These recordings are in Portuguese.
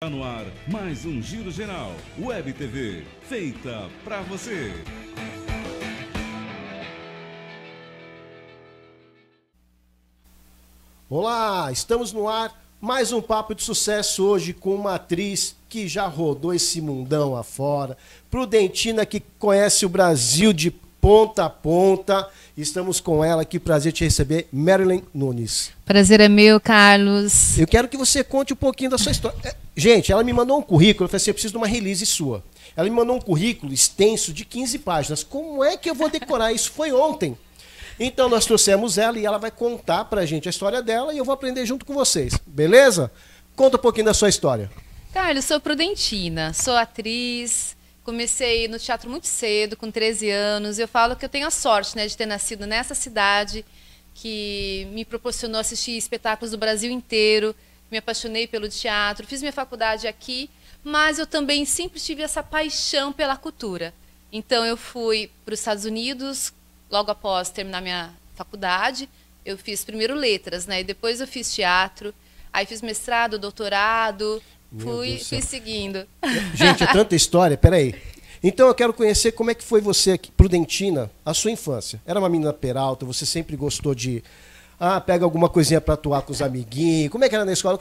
Está no ar mais um Giro Geral, Web TV, feita pra você. Olá, estamos no ar, mais um papo de sucesso hoje com uma atriz que já rodou esse mundão afora, Prudentina, que conhece o Brasil de ponta a ponta. Estamos com ela aqui, prazer te receber, Marilyn Nunes. Prazer é meu, Carlos. Eu quero que você conte um pouquinho da sua história. Gente, ela me mandou um currículo, eu falei assim, eu preciso de uma release sua. Ela me mandou um currículo extenso de 15 páginas. Como é que eu vou decorar? Isso foi ontem. Então nós trouxemos ela e ela vai contar pra gente a história dela e eu vou aprender junto com vocês, beleza? Conta um pouquinho da sua história. Carlos, sou Prudentina, sou atriz, comecei no teatro muito cedo, com 13 anos. Eu falo que eu tenho a sorte, né, de ter nascido nessa cidade que me proporcionou assistir espetáculos do Brasil inteiro. Me apaixonei pelo teatro, fiz minha faculdade aqui, mas eu também sempre tive essa paixão pela cultura. Então eu fui para os Estados Unidos, logo após terminar minha faculdade. Eu fiz primeiro letras, né? E depois eu fiz teatro, aí fiz mestrado, doutorado, fui seguindo. Gente, é tanta história, peraí. Então eu quero conhecer como é que foi você aqui, Prudentina, a sua infância. Era uma menina peralta, você sempre gostou de... pega alguma coisinha para atuar com os amiguinhos. Como é que era na escola?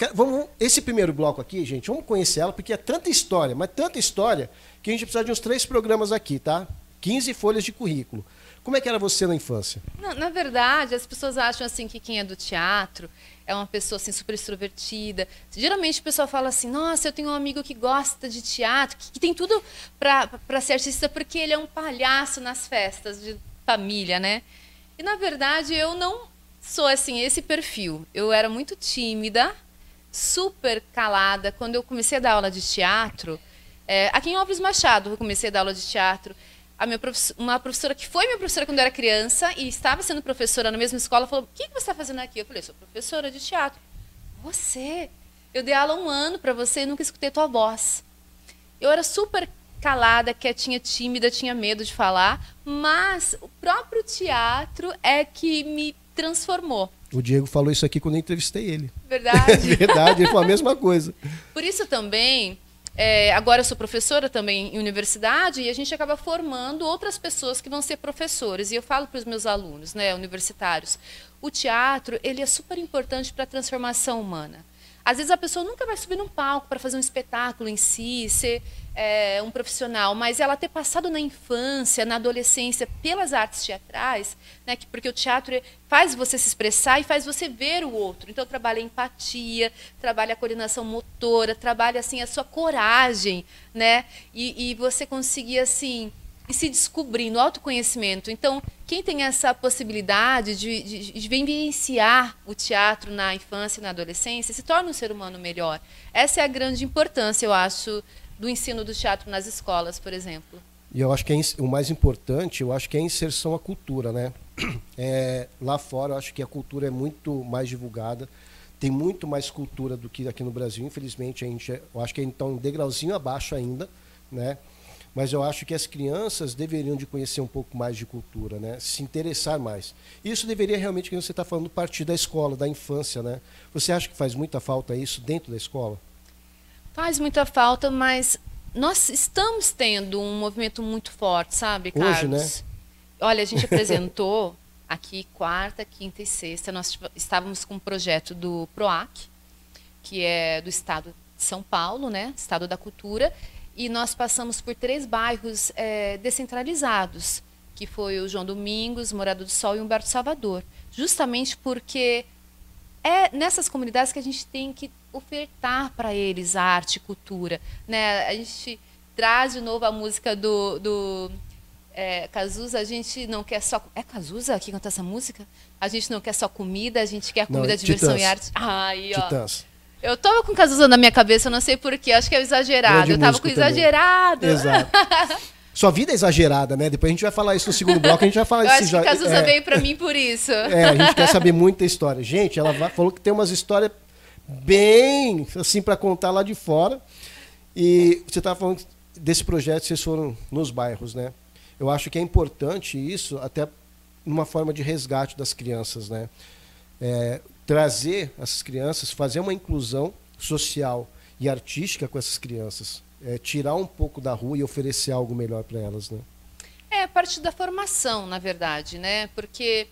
Esse primeiro bloco aqui, gente, vamos conhecer ela, porque é tanta história, mas tanta história, que a gente precisa de uns 3 programas aqui, tá? 15 folhas de currículo. Como é que era você na infância? Não, na verdade, as pessoas acham assim que quem é do teatro é uma pessoa assim super extrovertida. Geralmente o pessoal fala assim: nossa, eu tenho um amigo que gosta de teatro, que tem tudo para ser artista, porque ele é um palhaço nas festas de família, né? E na verdade eu não sou assim esse perfil. Eu era muito tímida, super calada. Quando eu comecei a dar aula de teatro, aqui em Álvares Machado eu comecei a dar aula de teatro. Uma professora que foi minha professora quando eu era criança e estava sendo professora na mesma escola falou: o que você está fazendo aqui? Eu falei: sou professora de teatro. Você? Eu dei aula há 1 ano para você e nunca escutei tua voz. Eu era super calada, quietinha, tímida, tinha medo de falar, mas o próprio teatro é que me transformou. O Diego falou isso aqui quando eu entrevistei ele. Verdade? Verdade, ele falou a mesma coisa. Por isso também... agora eu sou professora também em universidade e a gente acaba formando outras pessoas que vão ser professores. E eu falo para os meus alunos, né, universitários, o teatro ele é super importante para a transformação humana. Às vezes a pessoa nunca vai subir num palco para fazer um espetáculo em si, ser um profissional, mas ela ter passado na infância, na adolescência, pelas artes teatrais, né, porque o teatro faz você se expressar e faz você ver o outro. Então trabalha a empatia, trabalha a coordenação motora, trabalha assim a sua coragem, né, e você conseguir assim e se descobrir no autoconhecimento. Então, quem tem essa possibilidade de vivenciar o teatro na infância e na adolescência, se torna um ser humano melhor. Essa é a grande importância, eu acho, do ensino do teatro nas escolas, por exemplo. E eu acho que o mais importante, eu acho que é a inserção à cultura, né? Lá fora, eu acho que a cultura é muito mais divulgada, tem muito mais cultura do que aqui no Brasil. Infelizmente, eu acho que está um degrauzinho abaixo ainda, né? Mas eu acho que as crianças deveriam de conhecer um pouco mais de cultura, né? Se interessar mais. Isso deveria realmente, como você está falando, partir da escola, da infância, né? Você acha que faz muita falta isso dentro da escola? Faz muita falta, mas nós estamos tendo um movimento muito forte, sabe, Carlos? Hoje, né? Olha, a gente apresentou aqui quarta, quinta e sexta, nós estávamos com um projeto do PROAC, que é do estado de São Paulo, né? Estado da Cultura. E nós passamos por 3 bairros descentralizados, que foi o João Domingos, Morada do Sol e Humberto Salvador. Justamente porque é nessas comunidades que a gente tem que ofertar para eles arte e cultura, né? A gente traz de novo a música do Cazuza, a gente não quer só... É Cazuza que canta essa música? A gente não quer só comida, a gente quer comida, não, diversão Titãs. e arte. Aí, ó. Titãs. Eu tava com Cazuza na minha cabeça, eu não sei porquê, acho que é o exagerado. Eu tava com o exagerado. Exato. Sua vida é exagerada, né? Depois a gente vai falar isso no segundo bloco, a gente vai falar eu isso. acho que Cazuza veio pra mim por isso. A gente quer saber muita história. Gente, ela falou que tem umas histórias bem assim para contar lá de fora. E você estava falando desse projeto, vocês foram nos bairros, né? Eu acho que é importante isso, até numa forma de resgate das crianças, né? Trazer essas crianças, fazer uma inclusão social e artística com essas crianças. Tirar um pouco da rua e oferecer algo melhor para elas, né? É parte da formação, na verdade, né? Porque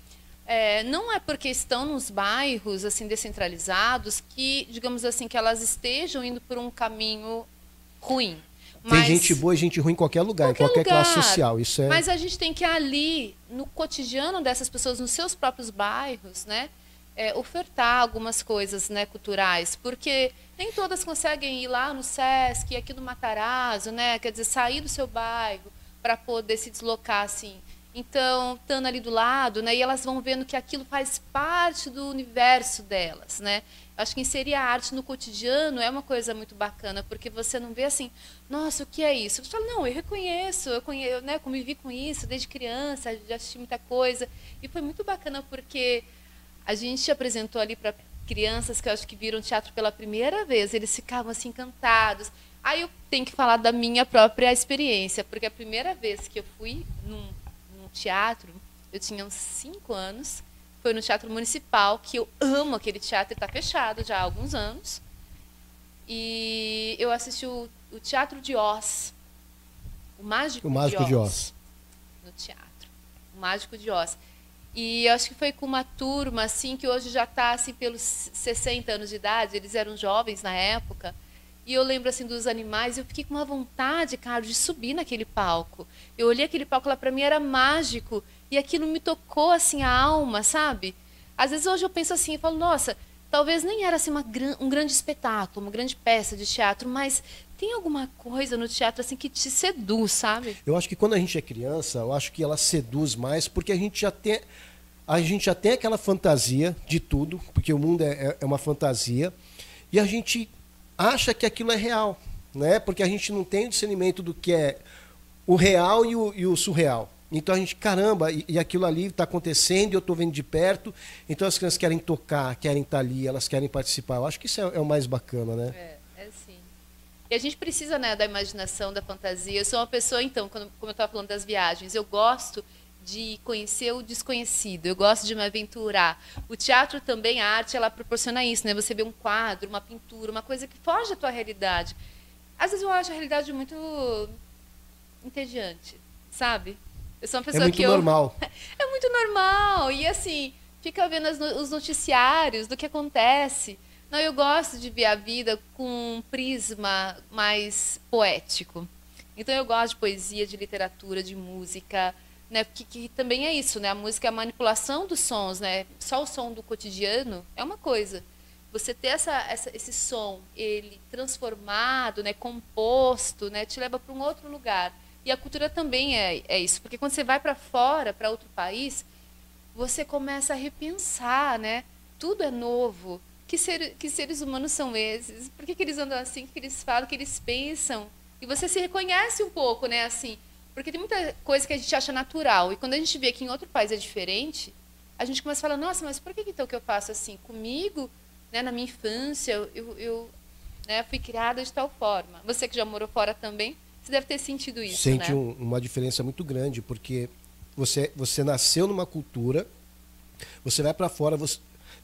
não é porque estão nos bairros assim descentralizados que, digamos assim, que elas estejam indo por um caminho ruim. Tem gente boa e gente ruim em qualquer lugar, em qualquer classe social. Isso é... Mas a gente tem que ali, no cotidiano dessas pessoas, nos seus próprios bairros, né, ofertar algumas coisas, né, culturais, porque nem todas conseguem ir lá no Sesc, aqui no Matarazzo, né, quer dizer, sair do seu bairro para poder se deslocar assim. Então, estando ali do lado, né, e elas vão vendo que aquilo faz parte do universo delas, né? Acho que inserir a arte no cotidiano é uma coisa muito bacana, porque você não vê assim, nossa, o que é isso? Você fala, não, eu reconheço, né, convivi com isso desde criança, já assisti muita coisa. E foi muito bacana porque a gente apresentou ali para crianças que eu acho que viram teatro pela primeira vez, eles ficavam assim encantados. Aí eu tenho que falar da minha própria experiência, porque a primeira vez que eu fui num teatro, eu tinha uns 5 anos, foi no Teatro Municipal, que eu amo aquele teatro, está fechado já há alguns anos. E eu assisti o Teatro de Oz, o Mágico de Oz, no teatro, o Mágico de Oz. E eu acho que foi com uma turma assim que hoje já está assim pelos 60 anos de idade, eles eram jovens na época. E eu lembro assim dos animais, eu fiquei com uma vontade, cara, de subir naquele palco. Eu olhei aquele palco lá, para mim era mágico, e aquilo me tocou assim a alma, sabe? Às vezes hoje eu penso assim, eu falo, nossa, talvez nem era assim um grande espetáculo, uma grande peça de teatro, mas tem alguma coisa no teatro assim que te seduz, sabe? Eu acho que quando a gente é criança, eu acho que ela seduz mais, porque a gente já tem aquela fantasia de tudo, porque o mundo é uma fantasia, e a gente acha que aquilo é real, né? Porque a gente não tem o discernimento do que é o real e o surreal. Então a gente, caramba, e aquilo ali está acontecendo e eu estou vendo de perto, então as crianças querem tocar, querem estar ali, elas querem participar. Eu acho que isso é o mais bacana, né? É sim. E a gente precisa, né, da imaginação, da fantasia. Eu sou uma pessoa, então, como eu estava falando das viagens, eu gosto de conhecer o desconhecido, eu gosto de me aventurar. O teatro também, a arte, ela proporciona isso, né? Você vê um quadro, uma pintura, uma coisa que foge da tua realidade. Às vezes eu acho a realidade muito entediante, sabe? Eu sou uma pessoa muito normal. É muito normal. E assim, fica vendo os noticiários do que acontece. Não, eu gosto de ver a vida com um prisma mais poético. Então eu gosto de poesia, de literatura, de música, né? Que também é isso, né? A música é a manipulação dos sons, né? Só o som do cotidiano é uma coisa. Você ter esse som, ele transformado, né? Composto, né? Te leva para um outro lugar. E a cultura também é isso, porque quando você vai para fora, para outro país, você começa a repensar, né? Tudo é novo. Que seres humanos são esses? Por que eles andam assim? O que eles falam? O que eles pensam? E você se reconhece um pouco, né? Assim, porque tem muita coisa que a gente acha natural. E quando a gente vê que em outro país é diferente, a gente começa a falar, nossa, mas por que então que eu faço assim? Comigo, né, na minha infância, eu né, fui criada de tal forma. Você que já morou fora também, você deve ter sentido isso, Sente, né? uma diferença muito grande, porque você nasceu numa cultura, você vai para fora,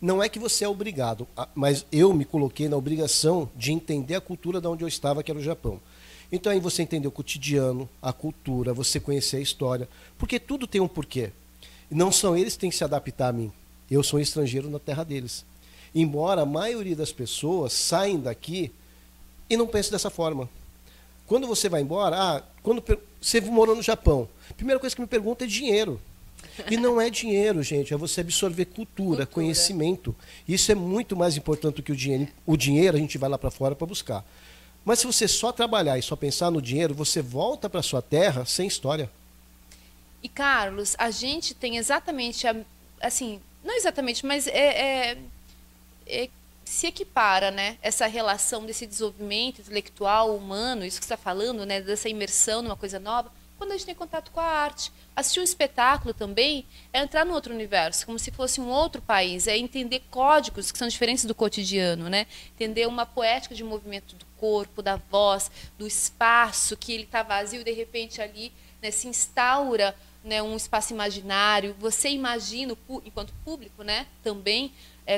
não é que você é obrigado, mas eu me coloquei na obrigação de entender a cultura de onde eu estava, que era o Japão. Então aí você entender o cotidiano, a cultura, você conhecer a história, porque tudo tem um porquê. E não são eles que têm que se adaptar a mim. Eu sou um estrangeiro na terra deles. Embora a maioria das pessoas saem daqui e não pensem dessa forma. Quando você vai embora, quando você morou no Japão, a primeira coisa que me pergunta é dinheiro. E não é dinheiro, gente, é você absorver cultura, conhecimento. Isso é muito mais importante do que o dinheiro. O dinheiro a gente vai lá para fora para buscar. Mas se você só trabalhar e só pensar no dinheiro, você volta para sua terra sem história. E, Carlos, a gente tem exatamente, assim, não exatamente, mas se equipara, né, essa relação desse desenvolvimento intelectual, humano, isso que você está falando, né, dessa imersão numa coisa nova, quando a gente tem contato com a arte. Assistir um espetáculo também é entrar num outro universo, como se fosse um outro país, é entender códigos que são diferentes do cotidiano, né? Entender uma poética de movimento do corpo, da voz, do espaço, que ele está vazio e de repente ali, né, se instaura, né, um espaço imaginário. Você imagina, enquanto público, né, também,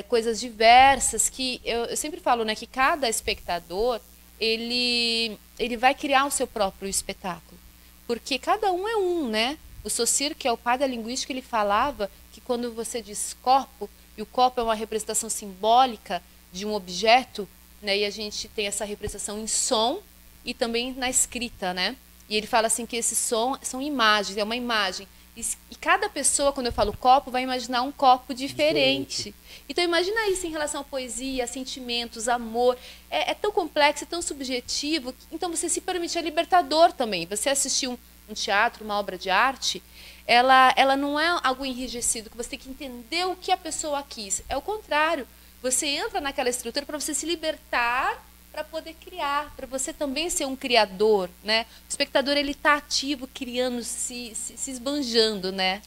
coisas diversas que eu sempre falo, né, que cada espectador ele vai criar o seu próprio espetáculo. Porque cada um é um, né? O Saussure, que é o pai da linguística, ele falava que quando você diz corpo, e o corpo é uma representação simbólica de um objeto, né? E a gente tem essa representação em som e também na escrita, né? E ele fala assim que esse som são imagens, é uma imagem. E cada pessoa, quando eu falo copo, vai imaginar um copo diferente. Então imagina isso em relação à poesia, a sentimentos, amor. É tão complexo, é tão subjetivo. Então você se permite, é libertador também. Você assistir um teatro, uma obra de arte, ela não é algo enrijecido, que você tem que entender o que a pessoa quis. É o contrário. Você entra naquela estrutura para você se libertar, para poder criar, para você também ser um criador, né? O espectador, ele está ativo, criando, se esbanjando, né?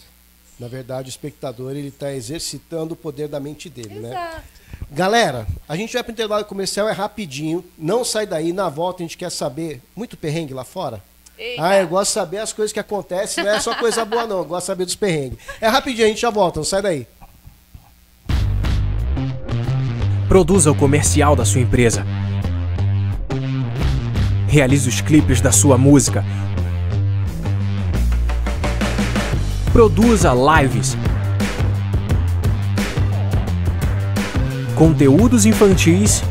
Na verdade, o espectador, ele está exercitando o poder da mente dele, Exato. né? Galera, a gente vai para o intervalo comercial, é rapidinho, não sai daí, na volta a gente quer saber, muito perrengue lá fora? Eita. Eu gosto de saber as coisas que acontecem, não é só coisa boa não, eu gosto de saber dos perrengues. É rapidinho, a gente já volta, não sai daí. Produza o comercial da sua empresa. Realize os clipes da sua música. Produza lives. Conteúdos infantis.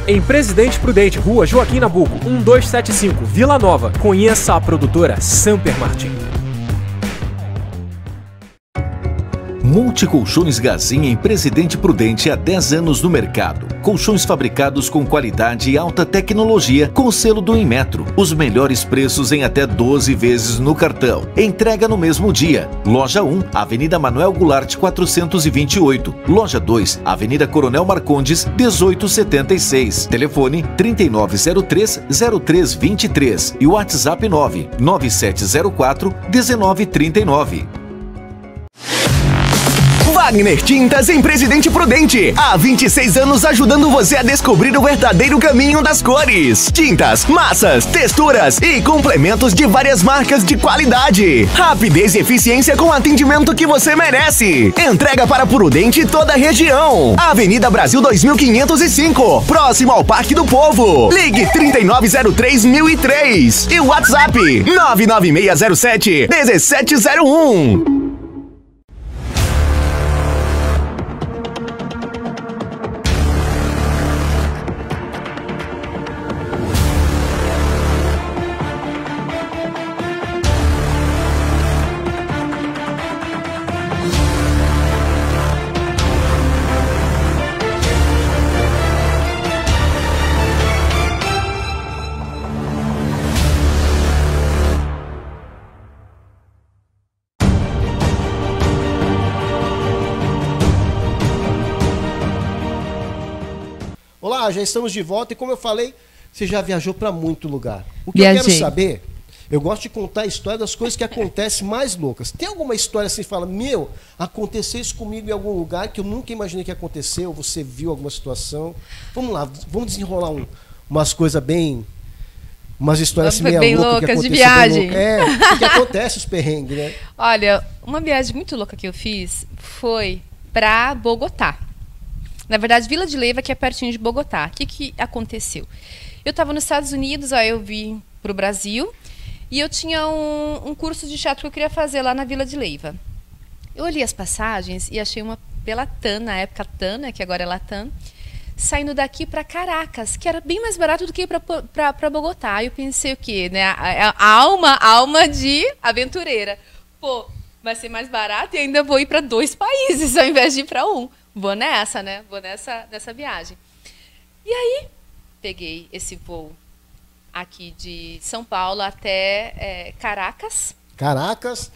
Em Presidente Prudente, Rua Joaquim Nabuco, 1275, Vila Nova. Conheça a produtora Samper Martin. Multicolchões Gazin em Presidente Prudente há 10 anos no mercado. Colchões fabricados com qualidade e alta tecnologia com o selo do Inmetro. Os melhores preços em até 12 vezes no cartão. Entrega no mesmo dia. Loja 1, Avenida Manuel Goulart 428. Loja 2, Avenida Coronel Marcondes 1876. Telefone 3903-0323 e WhatsApp 99704-1939. Wagner Tintas em Presidente Prudente. Há 26 anos ajudando você a descobrir o verdadeiro caminho das cores. Tintas, massas, texturas e complementos de várias marcas de qualidade. Rapidez e eficiência com o atendimento que você merece. Entrega para Prudente e toda a região. Avenida Brasil 2505, próximo ao Parque do Povo. Ligue 3903-1003 e o WhatsApp 99607-1701. Olá, já estamos de volta e como eu falei, você já viajou para muito lugar. O que Viajei. eu quero saber, eu gosto de contar a história das coisas que acontecem mais loucas. Tem alguma história assim que fala, aconteceu isso comigo em algum lugar que eu nunca imaginei que aconteceu, você viu alguma situação? Vamos lá, vamos desenrolar umas coisas bem... Umas histórias assim, bem loucas de viagem. O que acontece os perrengues, né? Olha, uma viagem muito louca que eu fiz foi para Bogotá. Na verdade, Vila de Leyva, que é pertinho de Bogotá. O que aconteceu? Eu estava nos Estados Unidos, aí eu vim para o Brasil e eu tinha um curso de teatro que eu queria fazer lá na Vila de Leyva. Eu olhei as passagens e achei uma pela TAM, na época TAM, né, que agora é Latam, saindo daqui para Caracas, que era bem mais barato do que ir para Bogotá. Aí eu pensei o quê? Né? A alma de aventureira. Pô, vai ser mais barato e ainda vou ir para 2 países ao invés de ir para um. Vou nessa, né? Vou nessa viagem. E aí, peguei esse voo aqui de São Paulo até Caracas. Caracas.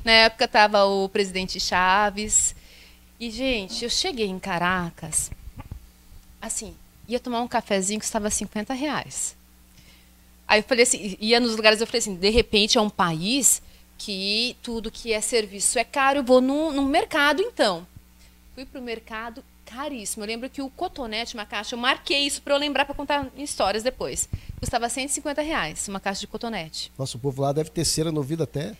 Na época estava o presidente Chaves. E, gente, eu cheguei em Caracas, assim, ia tomar um cafezinho que estava R$50. Aí eu falei assim, ia nos lugares, eu falei assim, de repente é um país que tudo que é serviço é caro, eu vou no mercado então. Fui pro mercado, caríssimo. Eu lembro que o cotonete, uma caixa, eu marquei isso para eu lembrar para contar histórias depois. custava R$150, uma caixa de cotonete. Nossa, o povo lá deve ter cera no ouvido até.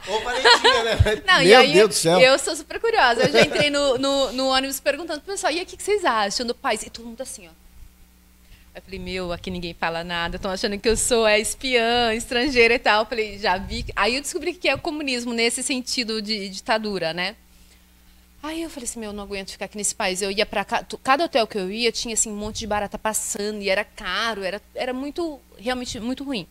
Ou valentinha, né? Não, Meu Deus do céu. Eu sou super curiosa. Eu já entrei no ônibus perguntando pro pessoal, e aí, o que vocês acham do país? E todo mundo assim, ó. Eu falei, meu, aqui ninguém fala nada, estão achando que eu sou espiã, estrangeira e tal. Eu falei, já vi. Aí eu descobri que é o comunismo nesse sentido de ditadura, né? Aí eu falei assim, meu, eu não aguento ficar aqui nesse país. Eu ia pra cada hotel que eu ia, tinha assim um monte de barata passando, e era caro, era muito, realmente muito ruim.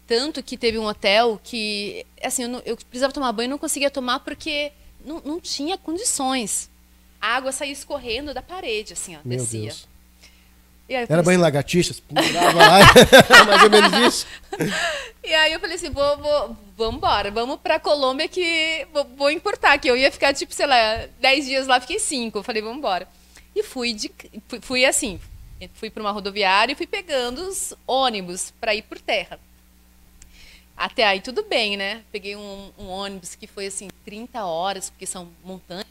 Tanto que teve um hotel que, assim, eu precisava tomar banho e não conseguia tomar porque não tinha condições. A água saía escorrendo da parede, assim, ó, Meu descia. Deus. E aí Era banho lagartixas? Pendurava lá, mais ou menos isso. E aí eu falei assim, vamos embora, vamos pra Colômbia que vou importar, que eu ia ficar, tipo, sei lá, 10 dias lá, fiquei 5. Eu falei, vamos embora. E fui assim, fui pra uma rodoviária e fui pegando os ônibus pra ir por terra. Até aí tudo bem, né? Peguei um ônibus que foi, assim, 30 horas, porque são montanhas.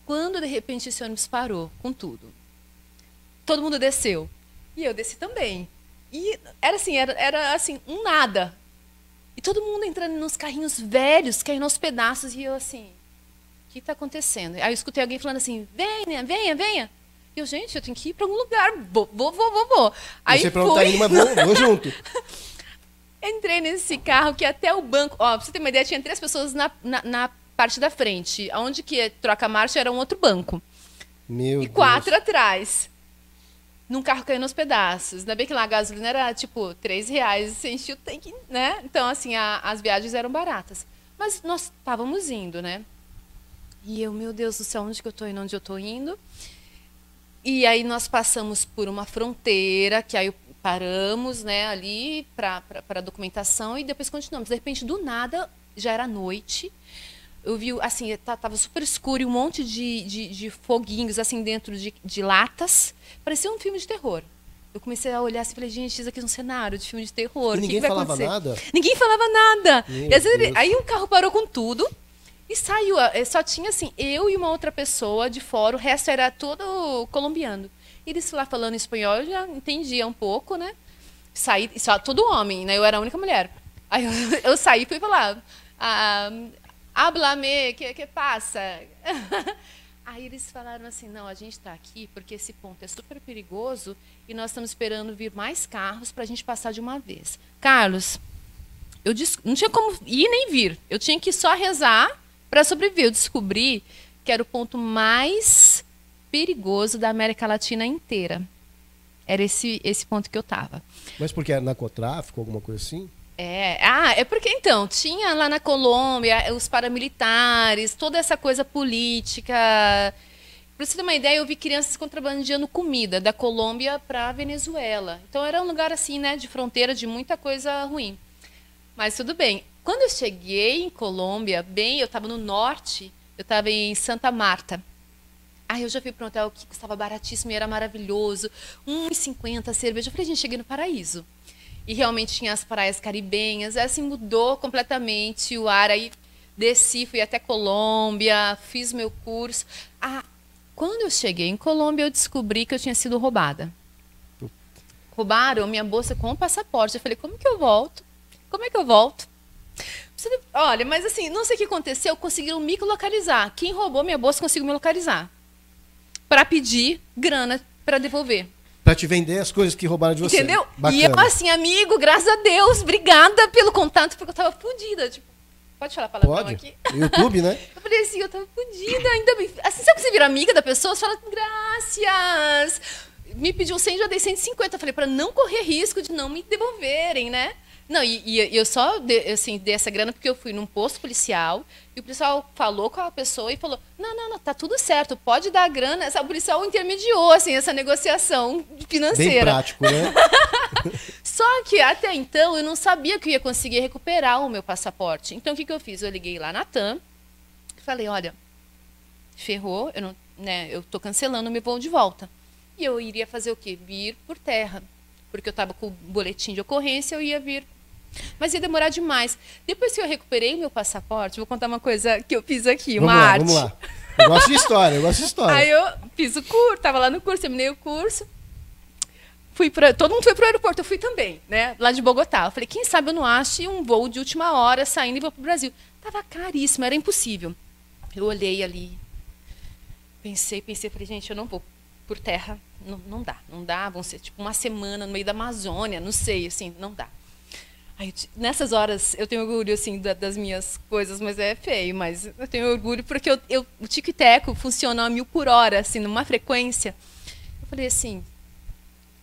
Quando, de repente, esse ônibus parou com tudo. Todo mundo desceu. E eu desci também. E era assim, um nada. E todo mundo entrando nos carrinhos velhos, caindo aos pedaços. E eu assim, o que está acontecendo? Aí eu escutei alguém falando assim, venha. E eu, gente, eu tenho que ir para algum lugar. Vou. Aí você pronto, tá indo, mas vou junto. Entrei nesse carro que até o banco... Ó, pra você ter uma ideia, tinha 3 pessoas na parte da frente. Onde que troca marcha era um outro banco. Meu e Deus. 4 atrás. Num carro caindo aos pedaços. Ainda bem que lá a gasolina era, tipo, R$3. Você enchia o tanque, né? Então, assim, as viagens eram baratas. Mas nós estávamos indo, né? E eu, meu Deus do céu, onde que eu tô indo? Onde eu tô indo? E aí nós passamos por uma fronteira, que aí paramos, né, ali para documentação e depois continuamos. De repente, do nada, já era noite. Eu vi, assim, tava super escuro e um monte de foguinhos, assim, dentro de latas. Parecia um filme de terror. Eu comecei a olhar assim e falei, gente, isso aqui é um cenário de filme de terror. E ninguém vai falava acontecer? nada? Ninguém falava nada. Meu E, às vezes, Deus. aí o carro parou com tudo e saiu. Só tinha, assim, eu e uma outra pessoa de fora. O resto era todo colombiano. Eles lá falando espanhol, eu já entendia um pouco, né? Saí, só todo homem, né? Eu era a única mulher. Aí eu saí e fui falar... Háblame, que passa? Aí eles falaram assim, não, a gente está aqui porque esse ponto é super perigoso e nós estamos esperando vir mais carros para a gente passar de uma vez. Carlos, eu não tinha como ir nem vir. Eu tinha que só rezar para sobreviver. Eu descobri que era o ponto mais perigoso da América Latina inteira. Era esse ponto que eu estava. Mas porque era narcotráfico, alguma coisa assim? É porque então, tinha lá na Colômbia os paramilitares, toda essa coisa política. Para você ter uma ideia, eu vi crianças contrabandeando comida da Colômbia para a Venezuela. Então era um lugar assim, né, de fronteira, de muita coisa ruim. Mas tudo bem. Quando eu cheguei em Colômbia, eu estava no norte, eu estava em Santa Marta. Aí eu já fui para um hotel que custava baratíssimo e era maravilhoso, R$1,50 a cerveja. Eu falei, gente, cheguei no paraíso. E realmente tinha as praias caribenhas, assim, mudou completamente o ar. Aí desci, fui até Colômbia, fiz meu curso. Quando eu cheguei em Colômbia, eu descobri que eu tinha sido roubada. Roubaram minha bolsa com o passaporte. Eu falei, como que eu volto? Olha, mas assim, não sei o que aconteceu, conseguiram me localizar. Quem roubou minha bolsa conseguiu me localizar. Para pedir grana para devolver. Pra te vender as coisas que roubaram de você. Entendeu? Bacana. E eu assim, amigo, graças a Deus, obrigada pelo contato, porque eu tava fodida. Tipo, pode falar palavrão aqui? YouTube, né? Eu falei assim, eu tava fodida, ainda bem. Assim, sabe que você vira amiga da pessoa? Você fala, graças. Me pediu 100, já dei 150. Eu falei, pra não correr risco de não me devolverem, né? Não, e eu só dei essa grana porque eu fui num posto policial e o policial falou com a pessoa e falou, não, tá tudo certo, pode dar a grana. O policial intermediou, assim, essa negociação financeira. Bem prático, né? Só que até então eu não sabia que eu ia conseguir recuperar o meu passaporte. Então o que eu fiz? Eu liguei lá na TAM e falei, olha, ferrou, eu tô cancelando o meu voo de volta. E eu iria fazer o quê? Vir por terra. Porque eu estava com o boletim de ocorrência, eu ia vir. Mas ia demorar demais. Depois que eu recuperei meu passaporte, vou contar uma coisa que eu fiz aqui, Vamos lá. Eu gosto de história, Aí eu fiz o curso, estava lá no curso, terminei o curso. todo mundo foi pro aeroporto, eu fui também, né? Lá de Bogotá. Eu falei, quem sabe eu não ache um voo de última hora saindo e vou pro Brasil. Tava caríssimo, era impossível. Eu olhei ali, pensei, falei, gente, eu não vou por terra, não dá, vão ser tipo uma semana no meio da Amazônia, não sei, assim, não dá. Aí, nessas horas, eu tenho orgulho, assim, das minhas coisas, mas é feio, mas eu tenho orgulho porque o tico e teco funciona a 1000 por hora, assim, numa frequência. Eu falei assim,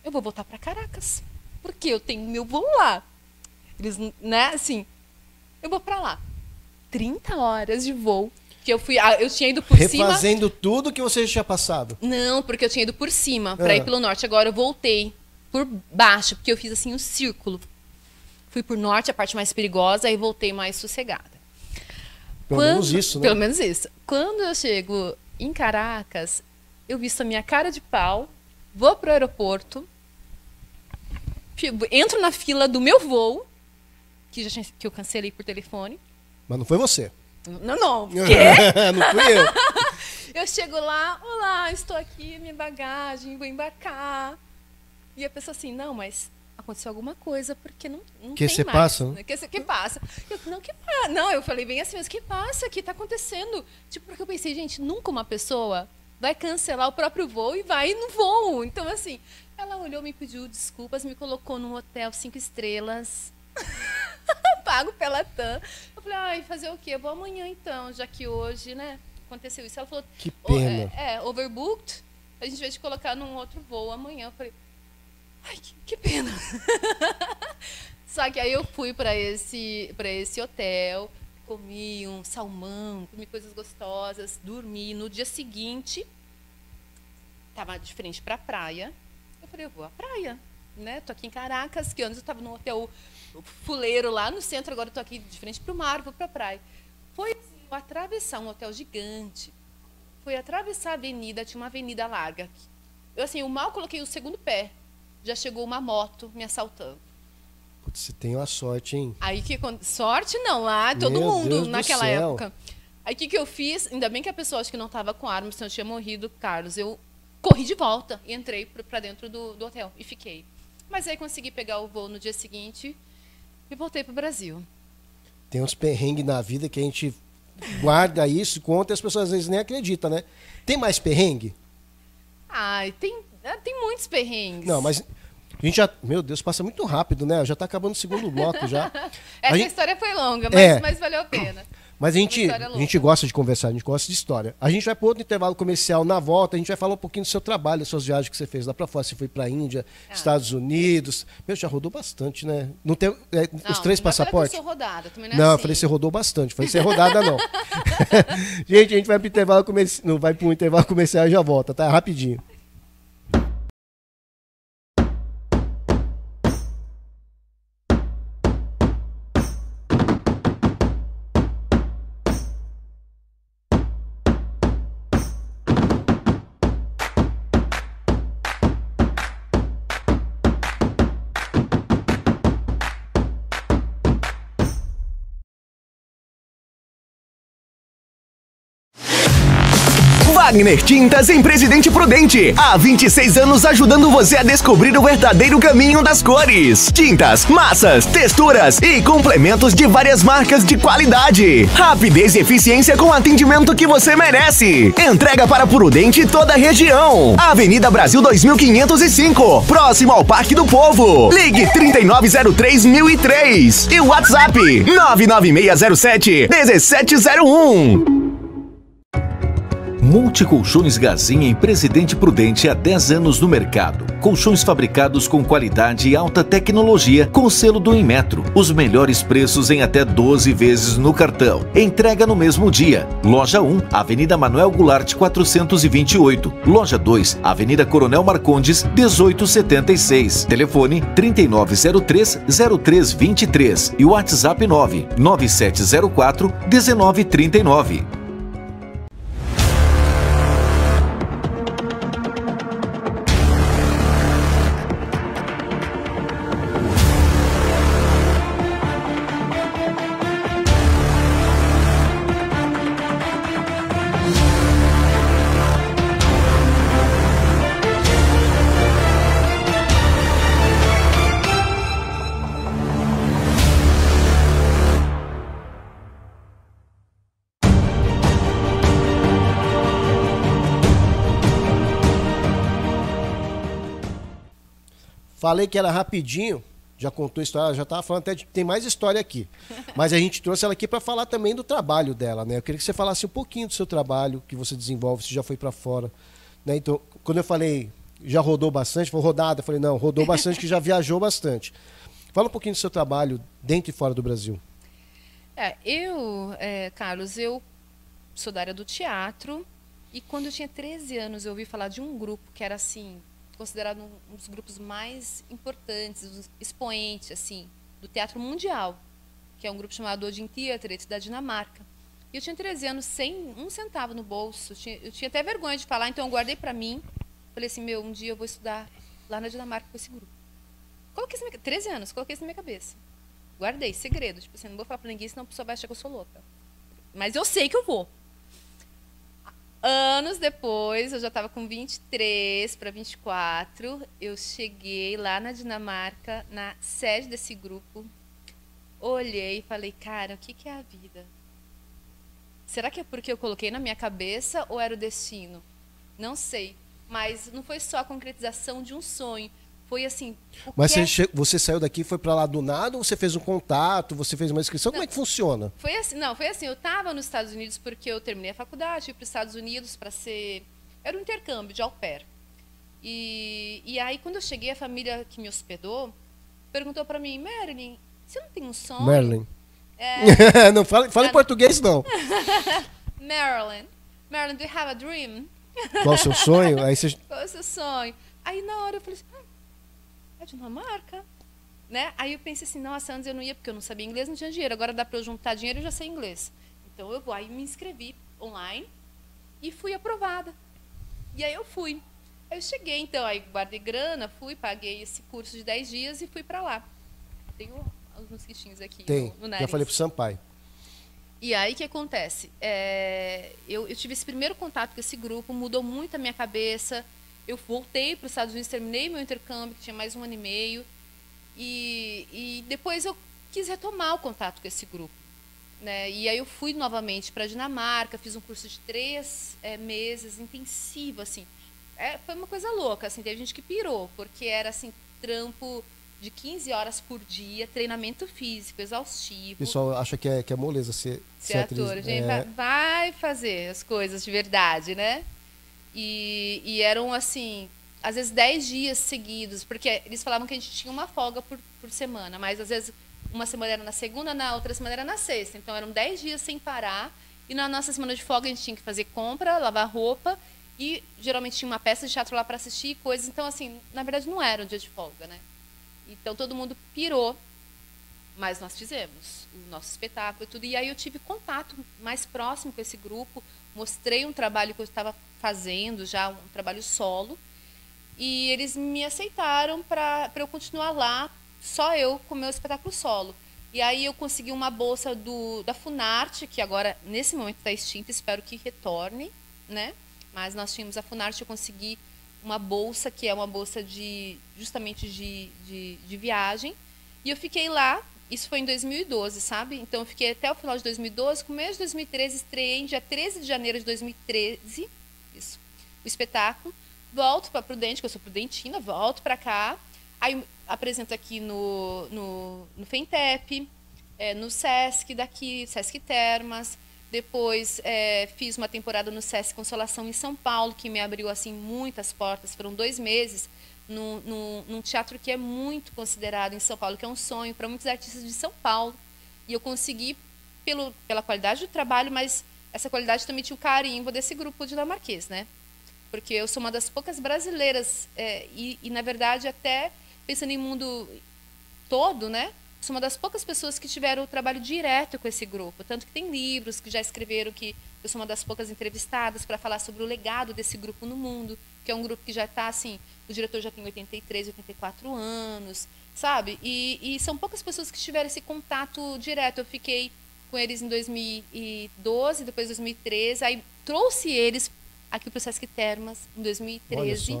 eu vou voltar para Caracas, porque eu tenho meu voo lá. Eles, né, assim, eu vou para lá. 30 horas de voo, que eu tinha ido por cima. Refazendo tudo que você já tinha passado. Não, porque eu tinha ido por cima, para ir pelo norte. Agora eu voltei por baixo, porque eu fiz assim um círculo. Fui por norte, a parte mais perigosa, aí voltei mais sossegada. Pelo menos isso, né? Pelo menos isso. Quando eu chego em Caracas, eu visto a minha cara de pau, vou pro aeroporto, entro na fila do meu voo, que eu cancelei por telefone. Mas não foi você. Não. Quê? Não fui eu. Eu chego lá, olá, estou aqui, minha bagagem, vou embarcar. E a pessoa assim, não, mas aconteceu alguma coisa, porque não que tem você mais. Passa? Né? Que passa? Não, eu falei bem assim, mas que passa? O que está acontecendo? Tipo, porque eu pensei, gente, nunca uma pessoa vai cancelar o próprio voo e vai no voo. Então, assim, ela olhou, me pediu desculpas, me colocou num hotel 5 estrelas, pago pela TAM. Eu falei, ai, fazer o quê? Eu vou amanhã então, já que hoje, né, aconteceu isso. Ela falou, que pena. Overbooked, a gente vai te colocar num outro voo amanhã. Eu falei, ai, que pena. Só que aí eu fui para esse hotel, comi um salmão, comi coisas gostosas, dormi. No dia seguinte, estava de frente para a praia. Eu falei, eu vou à praia, né? Tô aqui em Caracas, que antes eu estava num hotel fuleiro lá no centro, agora eu tô aqui de frente para o mar, vou para a praia. Foi assim, eu atravessar um hotel gigante, foi atravessar a avenida, tinha uma avenida larga. Eu mal coloquei o segundo pé, já chegou uma moto me assaltando. Putz, você tem uma sorte, hein? Aí sorte não, lá todo Meu mundo Deus naquela do céu. época. Aí o que eu fiz? Ainda bem que a pessoa acho que não estava com arma, senão eu tinha morrido, Carlos. Eu corri de volta e entrei para dentro do hotel e fiquei. Mas aí consegui pegar o voo no dia seguinte e voltei para o Brasil. Tem uns perrengues na vida que a gente guarda isso, conta e as pessoas às vezes nem acreditam, né? Tem mais perrengue? Ai, tem muitos perrengues. Não, mas a gente já... Meu Deus, passa muito rápido, né? Já tá acabando o segundo bloco já. Essa história foi longa, mas valeu a pena. Mas a gente gosta de conversar, a gente gosta de história. A gente vai para outro intervalo comercial. Na volta, a gente vai falar um pouquinho do seu trabalho, das suas viagens que você fez lá para fora. Você foi para a Índia, Estados Unidos. Meu, já rodou bastante, né? Não tem os 3 passaportes? Eu sou rodada, também não é não, assim. Eu falei, você rodou bastante. Falei, você é rodada, não. Gente, a gente vai para o intervalo comercial. Não vai para o intervalo comercial e já volta, tá? Rapidinho. Wagner Tintas em Presidente Prudente. Há 26 anos ajudando você a descobrir o verdadeiro caminho das cores. Tintas, massas, texturas e complementos de várias marcas de qualidade. Rapidez e eficiência com o atendimento que você merece. Entrega para Prudente e toda a região. Avenida Brasil 2505, próximo ao Parque do Povo. Ligue 3903-1003 e o WhatsApp 99607-1701. Multicolchões Gazinha em Presidente Prudente há 10 anos no mercado. Colchões fabricados com qualidade e alta tecnologia com selo do Inmetro. Os melhores preços em até 12 vezes no cartão. Entrega no mesmo dia. Loja 1, Avenida Manuel Goulart 428. Loja 2, Avenida Coronel Marcondes 1876. Telefone 3903-0323 e WhatsApp 99704-1939. Falei que era rapidinho, já contou a história, já estava falando até de... Tem mais história aqui. Mas a gente trouxe ela aqui para falar também do trabalho dela, né? Eu queria que você falasse um pouquinho do seu trabalho, que você desenvolve, se já foi para fora. Né? Então, quando eu falei, já rodou bastante, foi rodada, eu falei, não, rodou bastante, que já viajou bastante. Fala um pouquinho do seu trabalho dentro e fora do Brasil. Carlos, eu sou da área do teatro e quando eu tinha 13 anos eu ouvi falar de um grupo que era assim, considerado um dos grupos mais importantes, um expoente assim, do teatro mundial, que é um grupo chamado Odin Theatre, da Dinamarca. E eu tinha 13 anos, sem um centavo no bolso, eu tinha até vergonha de falar, então eu guardei para mim, falei assim, um dia eu vou estudar lá na Dinamarca com esse grupo. Coloquei isso na minha... 13 anos, coloquei isso na minha cabeça. Guardei, segredo. Tipo assim, não vou falar pra ninguém, senão a pessoa vai achar que eu sou louca. Mas eu sei que eu vou. Anos depois, eu já estava com 23 para 24, eu cheguei lá na Dinamarca, na sede desse grupo, olhei e falei, cara, o que é a vida? Será que é porque eu coloquei na minha cabeça ou era o destino? Não sei. Mas não foi só a concretização de um sonho. Foi assim... Mas você saiu daqui e foi para lá do nada ou você fez um contato, você fez uma inscrição? Como é que funciona? Foi assim, eu estava nos Estados Unidos porque eu terminei a faculdade, fui para os Estados Unidos para ser... Era um intercâmbio de au pair. E aí, quando eu cheguei, a família que me hospedou perguntou para mim, Marilyn, você não tem um sonho? Marilyn. Não fala em português, não. Marilyn, do you have a dream? Qual o seu sonho? Aí você... Qual é o seu sonho? Aí, na hora, eu falei assim... É Dinamarca, né? Aí eu pensei assim, nossa, antes eu não ia porque eu não sabia inglês, não tinha dinheiro. Agora dá para eu juntar dinheiro e eu já sei inglês. Então eu vou, aí me inscrevi online e fui aprovada. E aí eu fui. Aí eu cheguei, então, aí guardei grana, paguei esse curso de 10 dias e fui para lá. Tenho uns mosquitinhos aqui no nariz. Já falei pro Sampaio. E aí o que acontece? Eu tive esse primeiro contato com esse grupo, mudou muito a minha cabeça. Eu voltei para os Estados Unidos, terminei meu intercâmbio, que tinha mais 1 ano e meio, e depois eu quis retomar o contato com esse grupo, né? E aí eu fui novamente para a Dinamarca, fiz um curso de 3 meses, intensivo, assim. Foi uma coisa louca, assim, teve gente que pirou, porque era assim, trampo de 15 horas por dia, treinamento físico, exaustivo. O pessoal acha que é moleza ser ator. Gente, vai fazer as coisas de verdade, né? E eram, assim, às vezes 10 dias seguidos, porque eles falavam que a gente tinha uma folga por semana, mas às vezes uma semana era na segunda, na outra semana era na sexta. Então eram 10 dias sem parar, e na nossa semana de folga a gente tinha que fazer compra, lavar roupa, e geralmente tinha uma peça de teatro lá para assistir e coisas. Então, assim, na verdade não era um dia de folga, né? Então todo mundo pirou, mas nós fizemos o nosso espetáculo e tudo. E aí eu tive contato mais próximo com esse grupo, mostrei um trabalho que eu estava fazendo já, um trabalho solo, e eles me aceitaram para eu continuar lá, só eu com o meu espetáculo solo. E aí eu consegui uma bolsa da Funarte, que agora, nesse momento, está extinta, espero que retorne, né? Mas nós tínhamos a Funarte, eu consegui uma bolsa, que é uma bolsa justamente de viagem, e eu fiquei lá. Isso foi em 2012, sabe? Então, eu fiquei até o final de 2012. Começo de 2013, estreiei em dia 13 de janeiro de 2013, isso, o espetáculo. Volto para Prudente, que eu sou prudentina, volto para cá. Aí, apresento aqui no FENTEP, no Sesc daqui, Sesc Termas. Depois, fiz uma temporada no Sesc Consolação em São Paulo, que me abriu, assim, muitas portas. Foram 2 meses. Num teatro que é muito considerado em São Paulo, que é um sonho para muitos artistas de São Paulo. E eu consegui pela qualidade do trabalho, mas essa qualidade também tinha o carimbo desse grupo dinamarquês, né? Porque eu sou uma das poucas brasileiras, e na verdade, até pensando em mundo todo, né? Sou uma das poucas pessoas que tiveram o trabalho direto com esse grupo. Tanto que tem livros que já escreveram que eu sou uma das poucas entrevistadas para falar sobre o legado desse grupo no mundo, que é um grupo que já está, assim, o diretor já tem 83, 84 anos, sabe? E são poucas pessoas que tiveram esse contato direto. Eu fiquei com eles em 2012, depois 2013, aí trouxe eles aqui para o Sesc Termas, em 2013.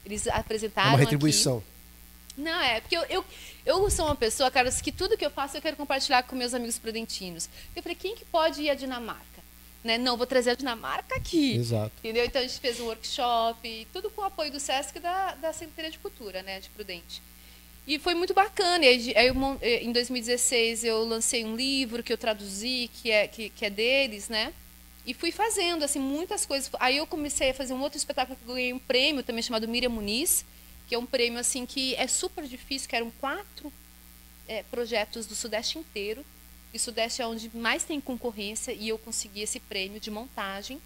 Eles apresentaram uma retribuição. Aqui. Não, porque eu sou uma pessoa, Carlos, que tudo que eu faço eu quero compartilhar com meus amigos prudentinos. Eu falei, quem que pode ir à Dinamarca? Né? Não, vou trazer a Dinamarca aqui. Exato. Entendeu? Então a gente fez um workshop, tudo com o apoio do Sesc e da Secretaria de Cultura, né, de Prudente. E foi muito bacana. Em 2016 eu lancei um livro que eu traduzi, que é deles, né? E fui fazendo assim muitas coisas. Aí eu comecei a fazer um outro espetáculo que eu ganhei um prêmio também chamado Miriam Muniz, que é um prêmio assim que é super difícil, que eram 4 projetos do Sudeste inteiro. E o Sudeste é onde mais tem concorrência e eu consegui esse prêmio de montagem.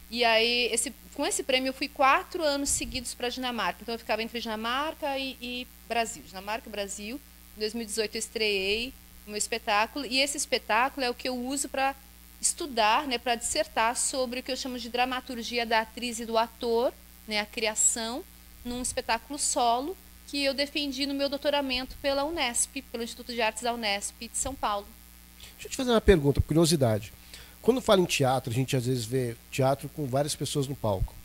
E aí, com esse prêmio, eu fui 4 anos seguidos para a Dinamarca. Então, eu ficava entre Dinamarca e Brasil. Dinamarca e Brasil. Em 2018, eu estreei o meu espetáculo. E esse espetáculo é o que eu uso para estudar, né, para dissertar sobre o que eu chamo de dramaturgia da atriz e do ator, né, a criação, num espetáculo solo, que eu defendi no meu doutoramento pela Unesp, pelo Instituto de Artes da Unesp de São Paulo. Deixa eu te fazer uma pergunta, por curiosidade. Quando fala em teatro, a gente às vezes vê teatro com várias pessoas no palco.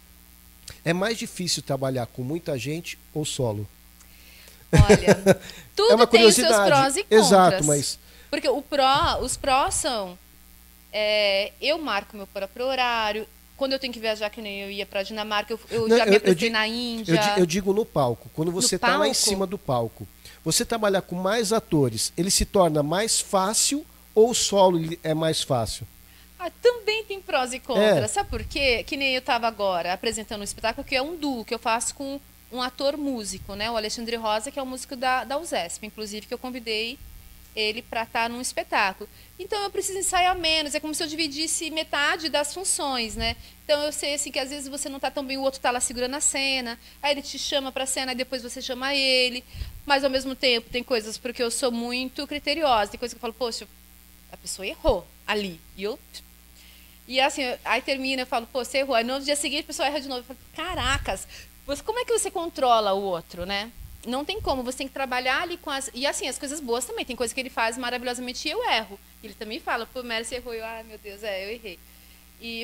É mais difícil trabalhar com muita gente ou solo? Olha, tudo é uma tem os seus curiosidade. prós e contras. Exato, mas... Porque os prós são... eu marco meu próprio horário. Quando eu tenho que viajar, que nem eu ia para a Dinamarca, eu já me apresentei na Índia. Eu digo no palco. Quando você está lá em cima do palco, você trabalhar com mais atores, ele se torna mais fácil ou o solo é mais fácil? Também tem prós e contras. Sabe por quê? Que nem eu estava agora apresentando um espetáculo que é um duo, que eu faço com um ator músico, né? O Alexandre Rosa, que é um músico da USESP, inclusive, que eu convidei ele para estar num espetáculo. Então, eu preciso ensaiar menos. É como se eu dividisse metade das funções, né? Então, eu sei assim, que às vezes você não está tão bem, o outro está lá segurando a cena, aí ele te chama para a cena, aí depois você chama ele. Mas, ao mesmo tempo, tem coisas porque eu sou muito criteriosa. Tem coisas que eu falo, poxa, a pessoa errou ali. E assim, aí termina, eu falo, pô, você errou. Aí no dia seguinte a pessoa erra de novo. Eu falo, caracas, como é que você controla o outro, né? Não tem como, você tem que trabalhar ali com as... E assim, as coisas boas também, tem coisa que ele faz maravilhosamente e eu erro. Ele também fala, pô, Mary, você errou. Ai, meu Deus, eu errei.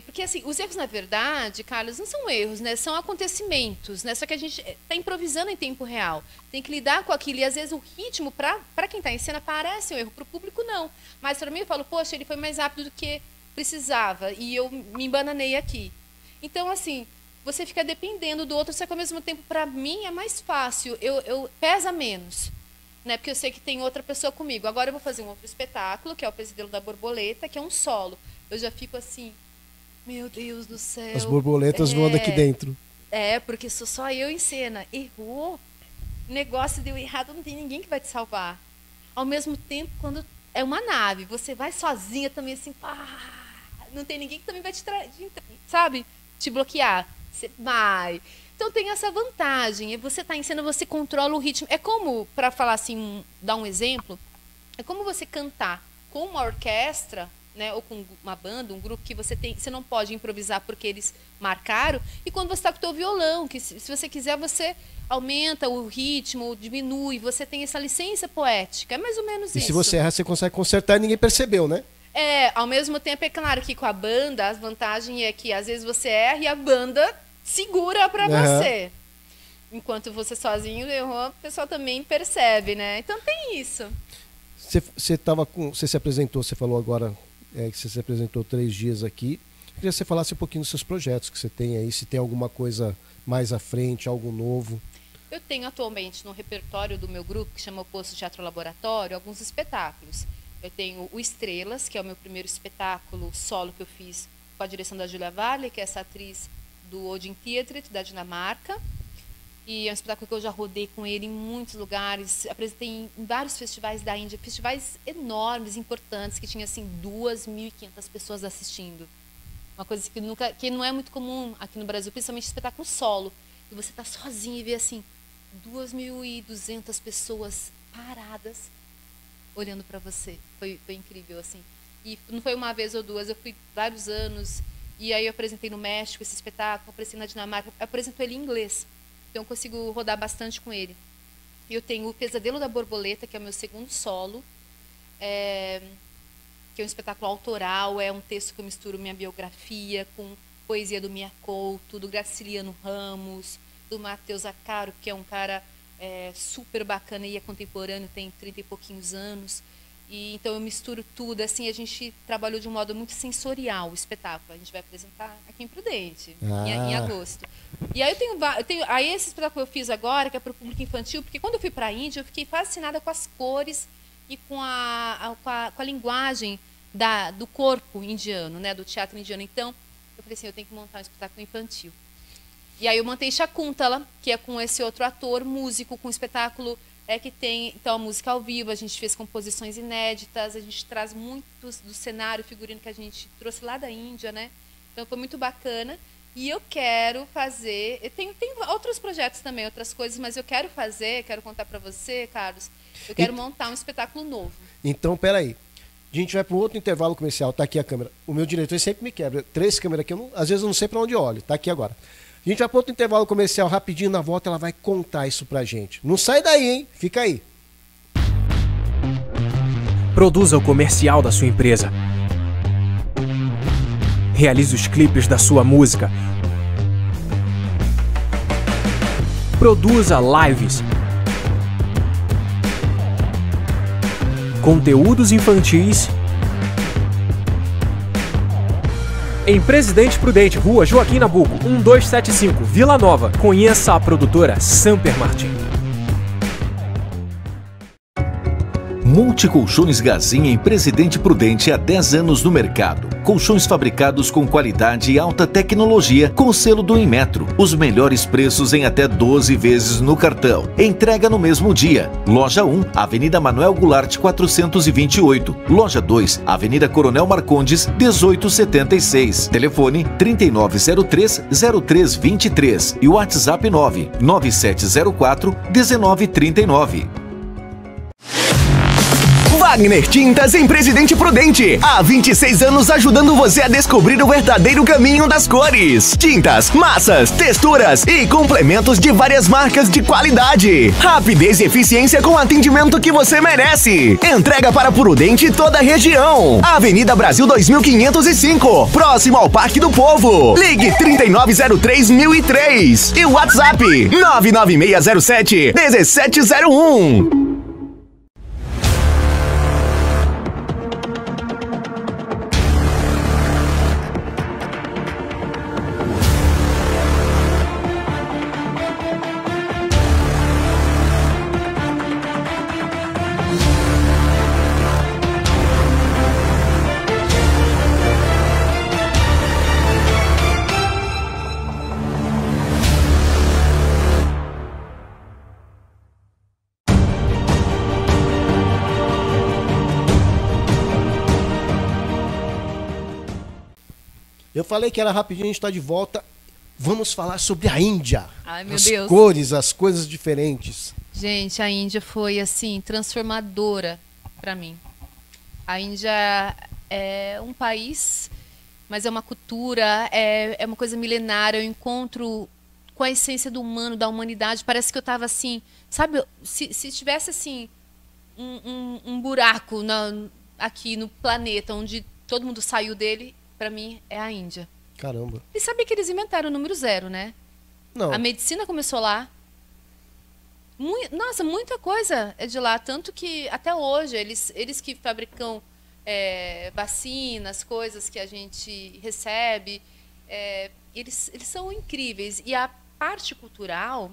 Porque assim, os erros, na verdade, Carlos, não são erros, né? São acontecimentos, né? Só que a gente está improvisando em tempo real. Tem que lidar com aquilo. E às vezes o ritmo, para quem está em cena, parece um erro. Para o público, não. Mas para mim, eu falo, poxa, ele foi mais rápido do que precisava. E eu me embananei aqui. Então, assim, você fica dependendo do outro, só que ao mesmo tempo, para mim, é mais fácil. Eu pesa menos, né? Porque eu sei que tem outra pessoa comigo. Agora eu vou fazer um outro espetáculo, que é o Pesadelo da Borboleta, que é um solo. Eu já fico assim, meu Deus do céu. As borboletas voando aqui dentro. Porque sou só eu em cena. Errou, o negócio deu errado, não tem ninguém que vai te salvar. Ao mesmo tempo, quando é uma nave, você vai sozinha também assim, não tem ninguém que também vai te bloquear. Você vai. Então tem essa vantagem. Você está em cena, você controla o ritmo. É como, para falar assim, dar um exemplo, é como você cantar com uma orquestra, né, ou com uma banda, um grupo que você não pode improvisar porque eles marcaram, e quando você está com o teu violão, que se você quiser, você aumenta o ritmo, diminui, você tem essa licença poética. É mais ou menos isso. E se você erra, você consegue consertar e ninguém percebeu, né? Ao mesmo tempo, é claro que com a banda, a vantagem é que às vezes você erra e a banda segura para você. Enquanto você sozinho errou, o pessoal também percebe, né? Então tem isso. Você se apresentou, você falou agora que você se apresentou 3 dias aqui. Queria que você falasse um pouquinho dos seus projetos que você tem aí, se tem alguma coisa mais à frente, algo novo. Eu tenho atualmente no repertório do meu grupo, que chama Oposto Teatro Laboratório, alguns espetáculos. Eu tenho o Estrelas, que é o meu primeiro espetáculo solo que eu fiz com a direção da Julia Valle, que é essa atriz do Odin Theatre, da Dinamarca. E é um espetáculo que eu já rodei com ele em muitos lugares, apresentei em vários festivais da Índia, festivais enormes, importantes, que tinha assim 2.500 pessoas assistindo. Uma coisa que não é muito comum aqui no Brasil, principalmente espetáculo solo. E você tá sozinho e vê assim 2.200 pessoas paradas olhando para você. Foi incrível assim. E não foi uma vez ou duas, eu fui vários anos. E aí eu apresentei no México esse espetáculo, apresentei na Dinamarca, eu apresento ele em inglês. Então eu consigo rodar bastante com ele. Eu tenho o Pesadelo da Borboleta, que é o meu segundo solo, que é um espetáculo autoral, é um texto que eu misturo minha biografia com poesia do Mia Couto, do Graciliano Ramos, do Matheus Acaro, que é um cara super bacana e é contemporâneo, tem 30 e pouquinhos anos. E então eu misturo tudo, assim, a gente trabalhou de um modo muito sensorial o espetáculo. A gente vai apresentar aqui em Prudente, em agosto. E aí aí esse espetáculo eu fiz agora, que é para o público infantil, porque quando eu fui para a Índia, eu fiquei fascinada com as cores e com a linguagem do corpo indiano, né, do teatro indiano. Então, eu falei assim, eu tenho que montar um espetáculo infantil. E aí eu montei Shakuntala, que é com esse outro ator, músico, com um espetáculo que tem então a música ao vivo, a gente fez composições inéditas, a gente traz muito do cenário figurino que a gente trouxe lá da Índia, né? Então foi muito bacana. E eu quero fazer, tem outros projetos também, outras coisas, mas eu quero contar para você, Carlos, eu quero montar um espetáculo novo. Então, peraí. A gente vai para um outro intervalo comercial, tá aqui a câmera. O meu diretor sempre me quebra. 3 câmeras aqui, às vezes eu não sei para onde olho, tá aqui agora. A gente vai para outro intervalo comercial rapidinho, na volta ela vai contar isso pra gente. Não sai daí, hein? Fica aí. Produza o comercial da sua empresa. Realize os clipes da sua música. Produza lives. Conteúdos infantis. Em Presidente Prudente, Rua Joaquim Nabuco, 1275, Vila Nova. Conheça a produtora Samper Martin. Multicolchões Gazinha em Presidente Prudente há 10 anos no mercado. Colchões fabricados com qualidade e alta tecnologia com o selo do Inmetro. Os melhores preços em até 12 vezes no cartão. Entrega no mesmo dia. Loja 1, Avenida Manuel Goulart 428. Loja 2, Avenida Coronel Marcondes 1876. Telefone 3903-0323 e WhatsApp 99704-1939. Wagner Tintas em Presidente Prudente. Há 26 anos ajudando você a descobrir o verdadeiro caminho das cores. Tintas, massas, texturas e complementos de várias marcas de qualidade. Rapidez e eficiência com o atendimento que você merece. Entrega para Prudente e toda a região. Avenida Brasil 2505, próximo ao Parque do Povo. Ligue 3903-1003 e o WhatsApp 99607-1701. Eu falei que era rapidinho, a gente está de volta. Vamos falar sobre a Índia. Ai, meu as Deus. Cores, as coisas diferentes. Gente, a Índia foi, assim, transformadora para mim. A Índia é um país, mas é uma cultura, é uma coisa milenária. Eu encontro com a essência do humano, da humanidade. Parece que eu estava assim, sabe, se tivesse assim um buraco aqui no planeta, onde todo mundo saiu dele, para mim é a Índia. Caramba. E sabia que eles inventaram o número 0, né? Não. A medicina começou lá. Nossa, muita coisa é de lá. Tanto que até hoje, eles que fabricam vacinas, coisas que a gente recebe, eles são incríveis. E a parte cultural,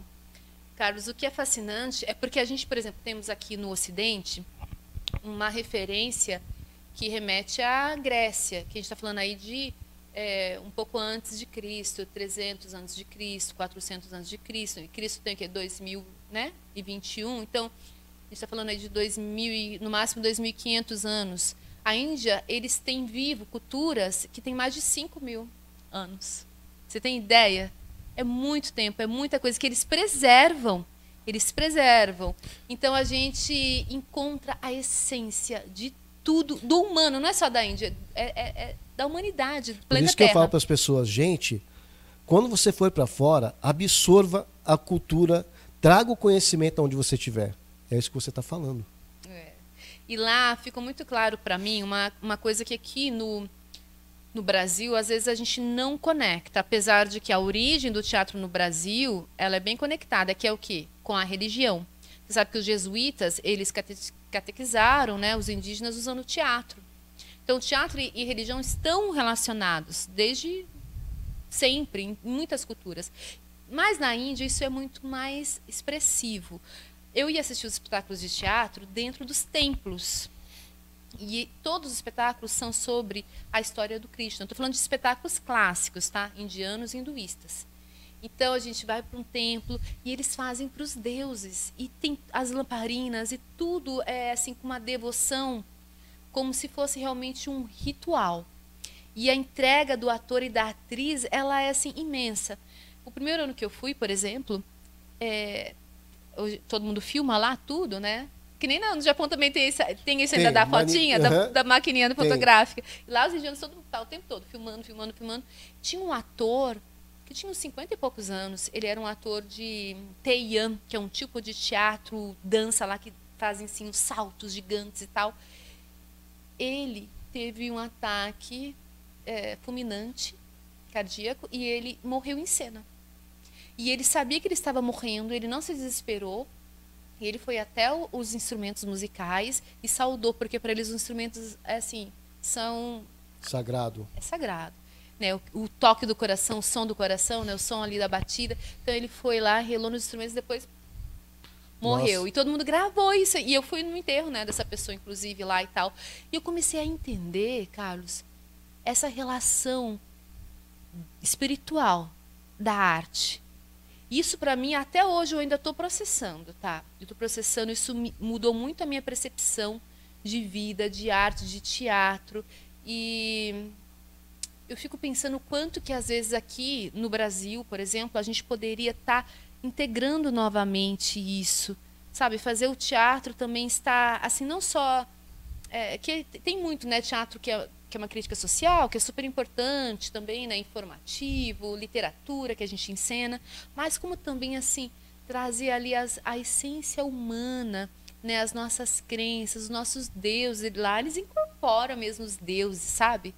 Carlos, o que é fascinante é porque a gente, por exemplo, temos aqui no Ocidente uma referência que remete à Grécia, que a gente está falando aí de um pouco antes de Cristo, 300 antes de Cristo, 400 antes de Cristo. E Cristo tem o quê? 2000, né? E 21. Então, a gente está falando aí de 2000, no máximo 2.500 anos. A Índia, eles têm vivo culturas que têm mais de 5.000 anos. Você tem ideia? É muito tempo, é muita coisa que eles preservam. Eles preservam. Então, a gente encontra a essência de tudo, do humano, não é só da Índia, é da humanidade, do planeta Terra. Por isso que eu falo para as pessoas, gente, quando você for para fora, absorva a cultura, traga o conhecimento onde você estiver. É isso que você está falando. E lá ficou muito claro para mim uma coisa que aqui no Brasil, às vezes a gente não conecta, apesar de que a origem do teatro no Brasil, ela é bem conectada, que é o quê? Com a religião. Você sabe que os jesuítas, eles catequizaram, né, os indígenas usando o teatro. Então, teatro e religião estão relacionados desde sempre, em muitas culturas. Mas na Índia isso é muito mais expressivo. Eu ia assistir os espetáculos de teatro dentro dos templos. E todos os espetáculos são sobre a história do Krishna. Estou falando de espetáculos clássicos, tá? Indianos e hinduístas. Então a gente vai para um templo e eles fazem para os deuses. E tem as lamparinas e tudo é assim com uma devoção, como se fosse realmente um ritual. E a entrega do ator e da atriz, ela é assim imensa. O primeiro ano que eu fui, por exemplo, todo mundo filma lá tudo, né? Que nem no Japão também tem isso ainda da fotinha, da maquininha fotográfica. E lá os indianos todo mundo tá o tempo todo filmando. Tinha um ator que tinha uns 50 e poucos anos. Ele era um ator de Teian, que é um tipo de teatro, dança lá, que fazem assim, uns saltos gigantes e tal. Ele teve um ataque fulminante, cardíaco, e ele morreu em cena. E ele sabia que ele estava morrendo, ele não se desesperou, e ele foi até os instrumentos musicais e saudou, porque para eles os instrumentos assim, são... Sagrado. É sagrado. Né? O toque do coração, o som do coração, né? O som ali da batida. Então ele foi lá, relou nos instrumentos e depois morreu. Nossa. E todo mundo gravou isso. E eu fui no enterro, né, dessa pessoa, inclusive, lá e tal. E eu comecei a entender, Carlos, essa relação espiritual da arte. Isso, para mim, até hoje eu ainda estou processando, tá? Eu estou processando, isso mudou muito a minha percepção de vida, de arte, de teatro. E eu fico pensando o quanto que, às vezes, aqui no Brasil, por exemplo, a gente poderia estar integrando novamente isso, sabe? Fazer o teatro também estar, assim, não só... que tem muito, né, teatro que é uma crítica social, que é super importante também, né, informativo, literatura que a gente ensena, mas como também, assim, trazer ali a essência humana, né, as nossas crenças, os nossos deuses, lá eles incorporam mesmo os deuses, sabe?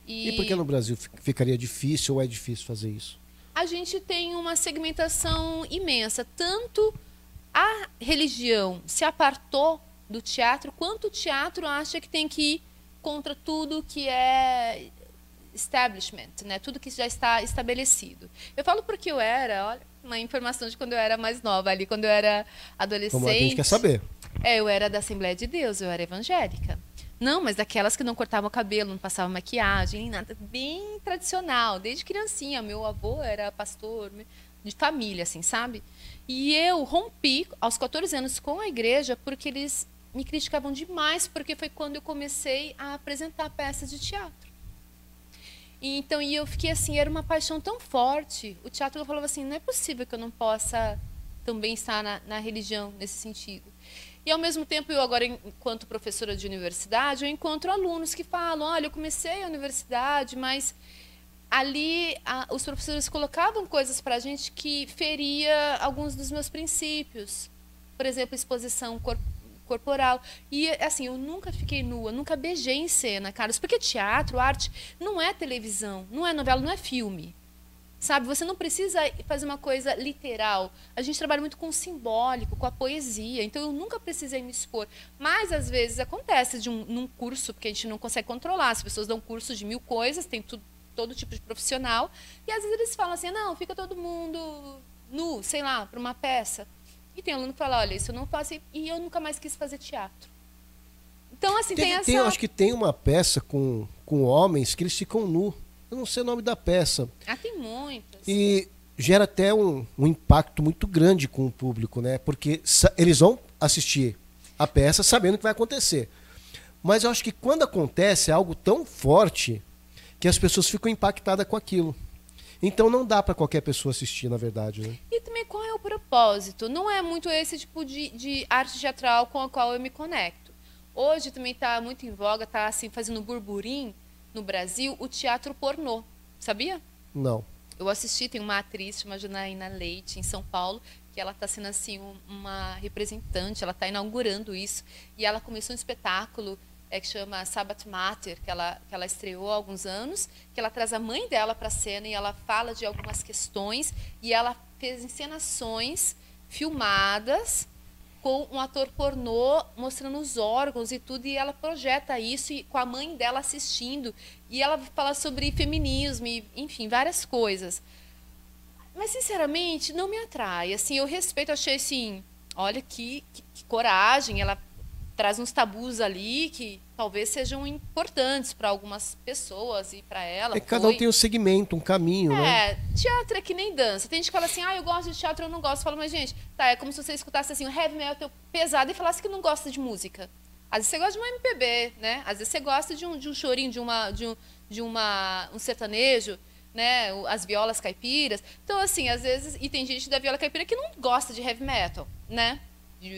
E por que no Brasil ficaria difícil ou é difícil fazer isso? A gente tem uma segmentação imensa, tanto a religião se apartou do teatro, quanto o teatro acha que tem que ir contra tudo que é establishment, né? Tudo que já está estabelecido. Eu falo porque eu era, olha, uma informação de quando eu era mais nova, ali, quando eu era adolescente. Como a gente quer saber. Eu era da Assembleia de Deus, eu era evangélica. Não, mas daquelas que não cortavam o cabelo, não passavam maquiagem, nada, bem tradicional, desde criancinha. Meu avô era pastor de família, assim, sabe? E eu rompi aos 14 anos com a igreja porque eles me criticavam demais, porque foi quando eu comecei a apresentar peças de teatro. Então, eu fiquei assim, era uma paixão tão forte. O teatro, eu falava assim, não é possível que eu não possa também estar na religião nesse sentido. E, ao mesmo tempo, eu agora, enquanto professora de universidade, eu encontro alunos que falam, olha, eu comecei a universidade, mas ali os professores colocavam coisas para a gente que feria alguns dos meus princípios. Por exemplo, exposição corporal. E, assim, eu nunca fiquei nua, nunca beijei em cena, Carlos, porque teatro, arte, não é televisão, não é novela, não é filme. Sabe, você não precisa fazer uma coisa literal. A gente trabalha muito com o simbólico, com a poesia. Então, eu nunca precisei me expor. Mas, às vezes, acontece num curso, porque a gente não consegue controlar. As pessoas dão curso de 1000 coisas, tem todo tipo de profissional. E, às vezes, eles falam assim, não, fica todo mundo nu, sei lá, para uma peça. E tem aluno que fala, olha, isso eu não faço. E eu nunca mais quis fazer teatro. Então, assim, tem essa... Eu acho que tem uma peça com homens que eles ficam nus. Eu não sei o nome da peça. Tem muitas. E gera até um impacto muito grande com o público, né? Porque eles vão assistir a peça sabendo o que vai acontecer. Mas eu acho que quando acontece é algo tão forte que as pessoas ficam impactadas com aquilo. Então não dá para qualquer pessoa assistir, na verdade, né? E também qual é o propósito? Não é muito esse tipo de arte teatral com a qual eu me conecto. Hoje também está muito em voga, está assim, fazendo burburinho no Brasil, o teatro pornô. Sabia? Não. Eu assisti, tem uma atriz chamada Janaína Leite, em São Paulo, que ela está sendo assim uma representante, ela está inaugurando isso. E ela começou um espetáculo que chama Sabbath Mater, que ela estreou há alguns anos, que ela traz a mãe dela para a cena e ela fala de algumas questões, e ela fez encenações filmadas com um ator pornô mostrando os órgãos e tudo, e ela projeta isso e, com a mãe dela assistindo, e ela fala sobre feminismo e, enfim, várias coisas. Mas, sinceramente, não me atrai. Assim, eu respeito, achei assim, olha que coragem, ela traz uns tabus ali que talvez sejam importantes para algumas pessoas e para ela. Cada um tem um segmento, um caminho, né? Teatro é que nem dança. Tem gente que fala assim, eu gosto de teatro, eu não gosto. Eu falo, mas gente, tá, é como se você escutasse assim, um heavy metal pesado e falasse que não gosta de música. Às vezes você gosta de uma MPB, né? Às vezes você gosta de um chorinho, de um sertanejo, né? As violas caipiras. Então, assim, às vezes... E tem gente da viola caipira que não gosta de heavy metal, né?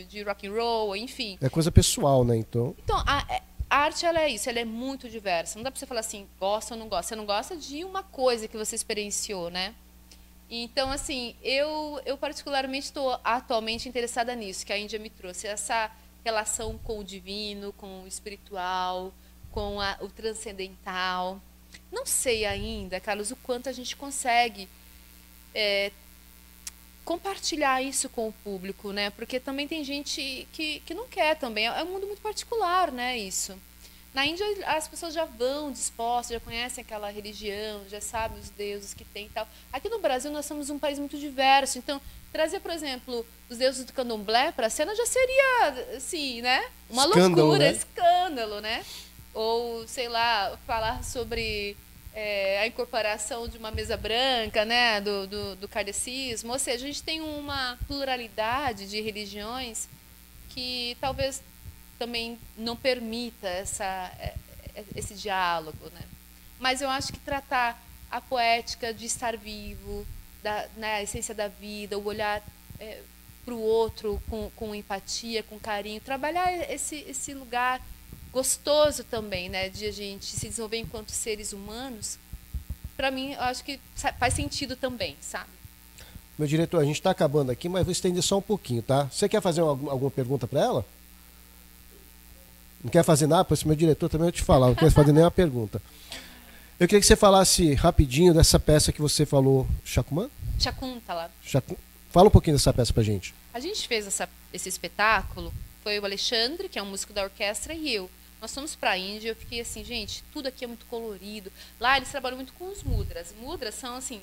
De rock and roll, enfim. É coisa pessoal, né? Então a arte, ela é isso, ela é muito diversa. Não dá pra você falar assim, gosta ou não gosta. Você não gosta de uma coisa que você experienciou, né? Então, assim, eu particularmente estou atualmente interessada nisso, que a Índia me trouxe. Essa relação com o divino, com o espiritual, com o transcendental. Não sei ainda, Carlos, o quanto a gente consegue compartilhar isso com o público, né? Porque também tem gente que não quer também. É um mundo muito particular, né, isso. Na Índia, as pessoas já vão dispostas, já conhecem aquela religião, já sabem os deuses que tem e tal. Aqui no Brasil, nós somos um país muito diverso. Então, trazer, por exemplo, os deuses do candomblé para a cena já seria, assim, né? Uma loucura, escândalo, né? Ou, sei lá, falar sobre... a incorporação de uma mesa branca, né, do kardecismo. Ou seja, a gente tem uma pluralidade de religiões que talvez também não permita esse diálogo, né? Mas eu acho que tratar a poética de estar vivo, a essência da vida, o olhar para o outro com empatia, com carinho, trabalhar esse lugar gostoso também, né, de a gente se desenvolver enquanto seres humanos, para mim, eu acho que faz sentido também, sabe? Meu diretor, a gente está acabando aqui, mas vou estender só um pouquinho, tá? Você quer fazer alguma pergunta para ela? Não quer fazer nada? Pois meu diretor também vai te falar, não quer fazer nenhuma pergunta. Eu queria que você falasse rapidinho dessa peça que você falou, Shakuman? Shakuntala. Fala um pouquinho dessa peça pra gente. A gente fez esse espetáculo, foi o Alexandre, que é um músico da orquestra, e eu. Nós fomos para a Índia, eu fiquei assim, gente, tudo aqui é muito colorido. Lá eles trabalham muito com os mudras. Mudras são, assim,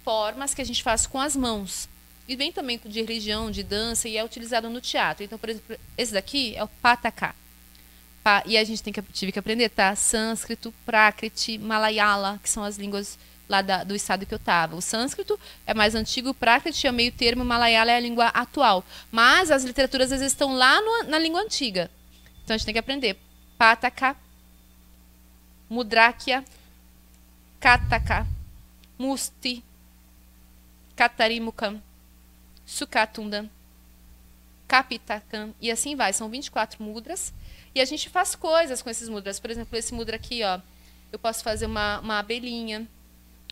formas que a gente faz com as mãos. E vem também de religião, de dança, e é utilizado no teatro. Então, por exemplo, esse daqui é o Pataka. E a gente tive que aprender, tá? Sânscrito, Prakriti, Malayala, que são as línguas lá do estado que eu estava. O sânscrito é mais antigo, o Prakriti é o meio termo, o Malayala é a língua atual. Mas as literaturas às vezes estão lá na língua antiga. Então a gente tem que aprender. Pataka, Mudrakya, Kataka, Musti, Katarimukam, Sukatundam, Kapitakam, e assim vai. São 24 mudras. E a gente faz coisas com esses mudras. Por exemplo, esse mudra aqui, ó, eu posso fazer uma abelhinha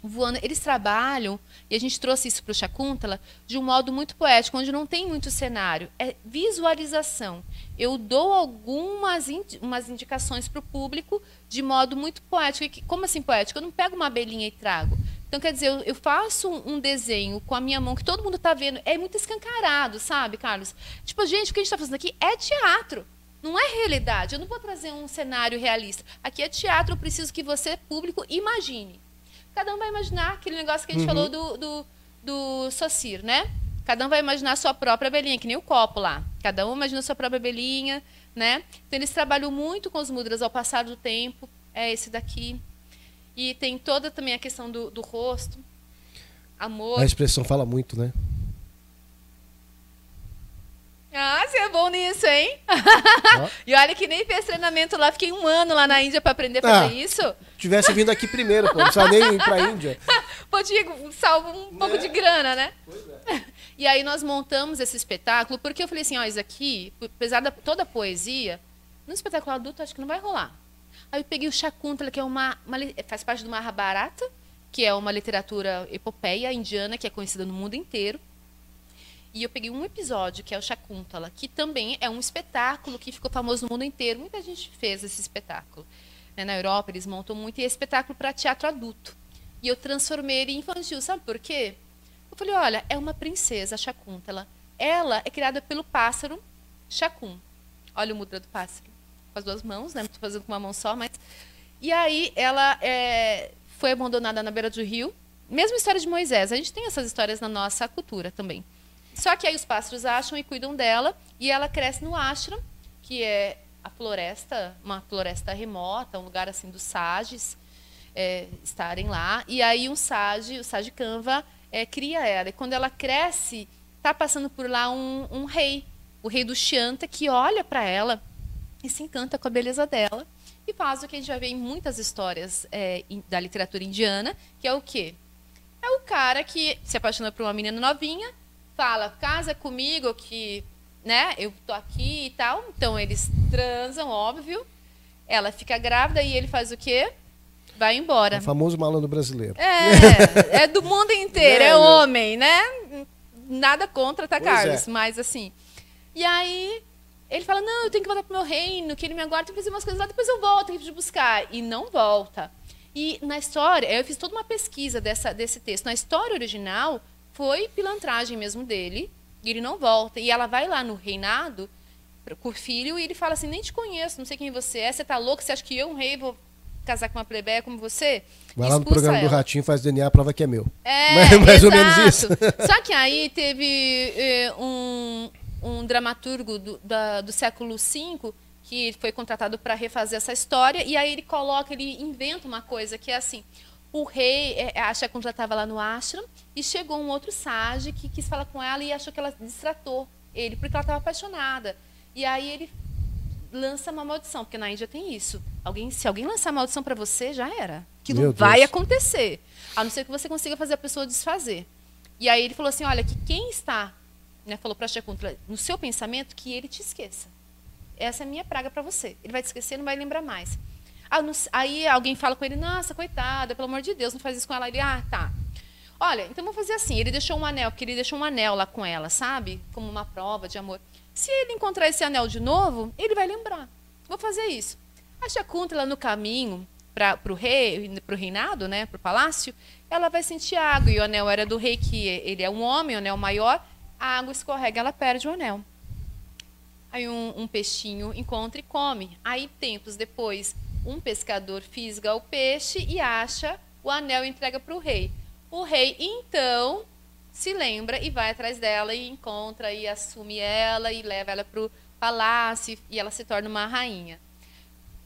voando. Eles trabalham, e a gente trouxe isso para o Shakuntala, de um modo muito poético, onde não tem muito cenário. É visualização. Eu dou algumas umas indicações para o público de modo muito poético. Como assim poético? Eu não pego uma abelhinha e trago. Então, quer dizer, eu faço um desenho com a minha mão que todo mundo está vendo. É muito escancarado, sabe, Carlos? Tipo, gente, o que a gente está fazendo aqui é teatro. Não é realidade. Eu não vou trazer um cenário realista. Aqui é teatro, eu preciso que você, público, imagine. Cada um vai imaginar aquele negócio que a gente falou do Saussure, né? Cada um vai imaginar a sua própria abelhinha, que nem o copo lá. Cada um imagina a sua própria abelhinha, né? Então, eles trabalham muito com os mudras ao passar do tempo. É esse daqui. E tem toda também a questão do rosto. Amor. A expressão fala muito, né? Ah, você é bom nisso, hein? E olha que nem fez treinamento lá. Fiquei 1 ano lá na Índia para aprender a fazer isso. Tivesse vindo aqui primeiro, pô. Não precisava nem ir para a Índia. Pô, Diego, salva um pouco de grana, né? Pois é. E aí nós montamos esse espetáculo, porque eu falei assim, ó, isso aqui, apesar de toda a poesia, no espetáculo adulto acho que não vai rolar. Aí eu peguei o Shakuntala, que é faz parte do Mahabharata, que é uma literatura epopeia indiana, que é conhecida no mundo inteiro. E eu peguei um episódio, que é o Shakuntala, que também é um espetáculo que ficou famoso no mundo inteiro. Muita gente fez esse espetáculo. Na Europa, eles montam muito, e é espetáculo para teatro adulto. E eu transformei ele em infantil. Sabe por quê? Eu falei, olha, é uma princesa, a Shakuntala, ela é criada pelo pássaro Chacun. Olha o mudra do pássaro. Com as duas mãos, né? Estou fazendo com uma mão só, mas... E aí ela foi abandonada na beira do rio. Mesma história de Moisés. A gente tem essas histórias na nossa cultura também. Só que aí os pássaros acham e cuidam dela. E ela cresce no ashram, que é a floresta, uma floresta remota, um lugar assim dos sages estarem lá. E aí o sage Kanva, cria ela. E quando ela cresce, está passando por lá um rei, o rei do Shanta, que olha para ela e se encanta com a beleza dela. E faz o que a gente vai ver em muitas histórias da literatura indiana, que é o quê? É o cara que se apaixona por uma menina novinha, fala, casa comigo, que, né, eu tô aqui e tal. Então eles transam, óbvio. Ela fica grávida e ele faz o quê? Vai embora. É o famoso malandro brasileiro. É do mundo inteiro, é homem, né? Nada contra, tá, Carlos? Mas assim. E aí ele fala, não, eu tenho que voltar pro meu reino, que ele me aguarda, tenho que fazer umas coisas lá, depois eu volto, tenho que te buscar. E não volta. E na história, eu fiz toda uma pesquisa desse texto. Na história original, foi pilantragem mesmo dele, e ele não volta. E ela vai lá no reinado com o filho, e ele fala assim, nem te conheço, não sei quem você é, você tá louco, você acha que eu, um rei, vou casar com uma plebeia como você? Vai lá no programa do Ratinho, faz DNA, a prova que é meu. Mais ou menos isso. Só que aí teve um dramaturgo do século V que foi contratado para refazer essa história, e aí ele inventa uma coisa que é assim, o rei, a Chacun já estava lá no ashram, e chegou um outro sage que quis falar com ela e achou que ela destratou ele, porque ela estava apaixonada. E aí ele lança uma maldição, porque na Índia tem isso. Se alguém lançar maldição para você, já era. Aquilo vai acontecer. A não ser que você consiga fazer a pessoa desfazer. E aí ele falou assim, olha, que quem está, né, falou para a Shakuntala, no seu pensamento, que ele te esqueça. Essa é a minha praga para você. Ele vai te esquecer, não vai lembrar mais. Aí alguém fala com ele, nossa, coitada, pelo amor de Deus, não faz isso com ela. Ele, tá. Olha, então vamos fazer assim. Ele deixou um anel, porque ele deixou um anel lá com ela, sabe? Como uma prova de amor. Se ele encontrar esse anel de novo, ele vai lembrar. Vou fazer isso. A Shakuntala, no caminho para o reinado, né, para o palácio, ela vai sentir água. E o anel era do rei, que ele é um homem, o anel maior. A água escorrega, ela perde o anel. Aí um peixinho encontra e come. Aí, tempos depois, um pescador fisga o peixe e acha o anel e entrega para o rei. O rei, então, se lembra e vai atrás dela e encontra e assume ela e leva ela para o palácio e ela se torna uma rainha.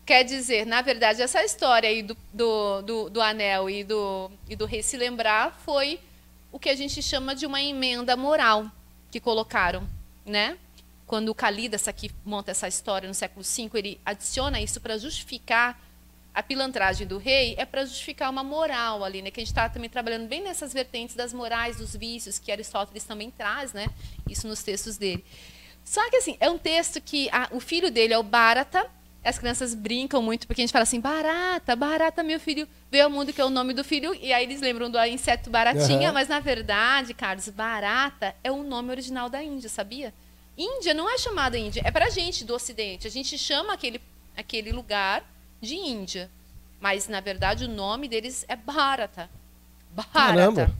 Quer dizer, na verdade, essa história aí do anel e do rei se lembrar foi o que a gente chama de uma emenda moral que colocaram, né? Quando o Kalida aqui monta essa história no século V, ele adiciona isso para justificar a pilantragem do rei, é para justificar uma moral ali, né? Que a gente está também trabalhando bem nessas vertentes das morais, dos vícios, que Aristóteles também traz, né? Isso nos textos dele. Só que, assim, é um texto que o filho dele é o Bharata. As crianças brincam muito, porque a gente fala assim, Bharata, meu filho veio ao mundo, que é o nome do filho, e aí eles lembram do inseto baratinha, mas, na verdade, Carlos, Bharata é o nome original da Índia, sabia? Índia não é chamada Índia, é pra gente do Ocidente. A gente chama aquele lugar de Índia. Mas, na verdade, o nome deles é Bharata. Bharata.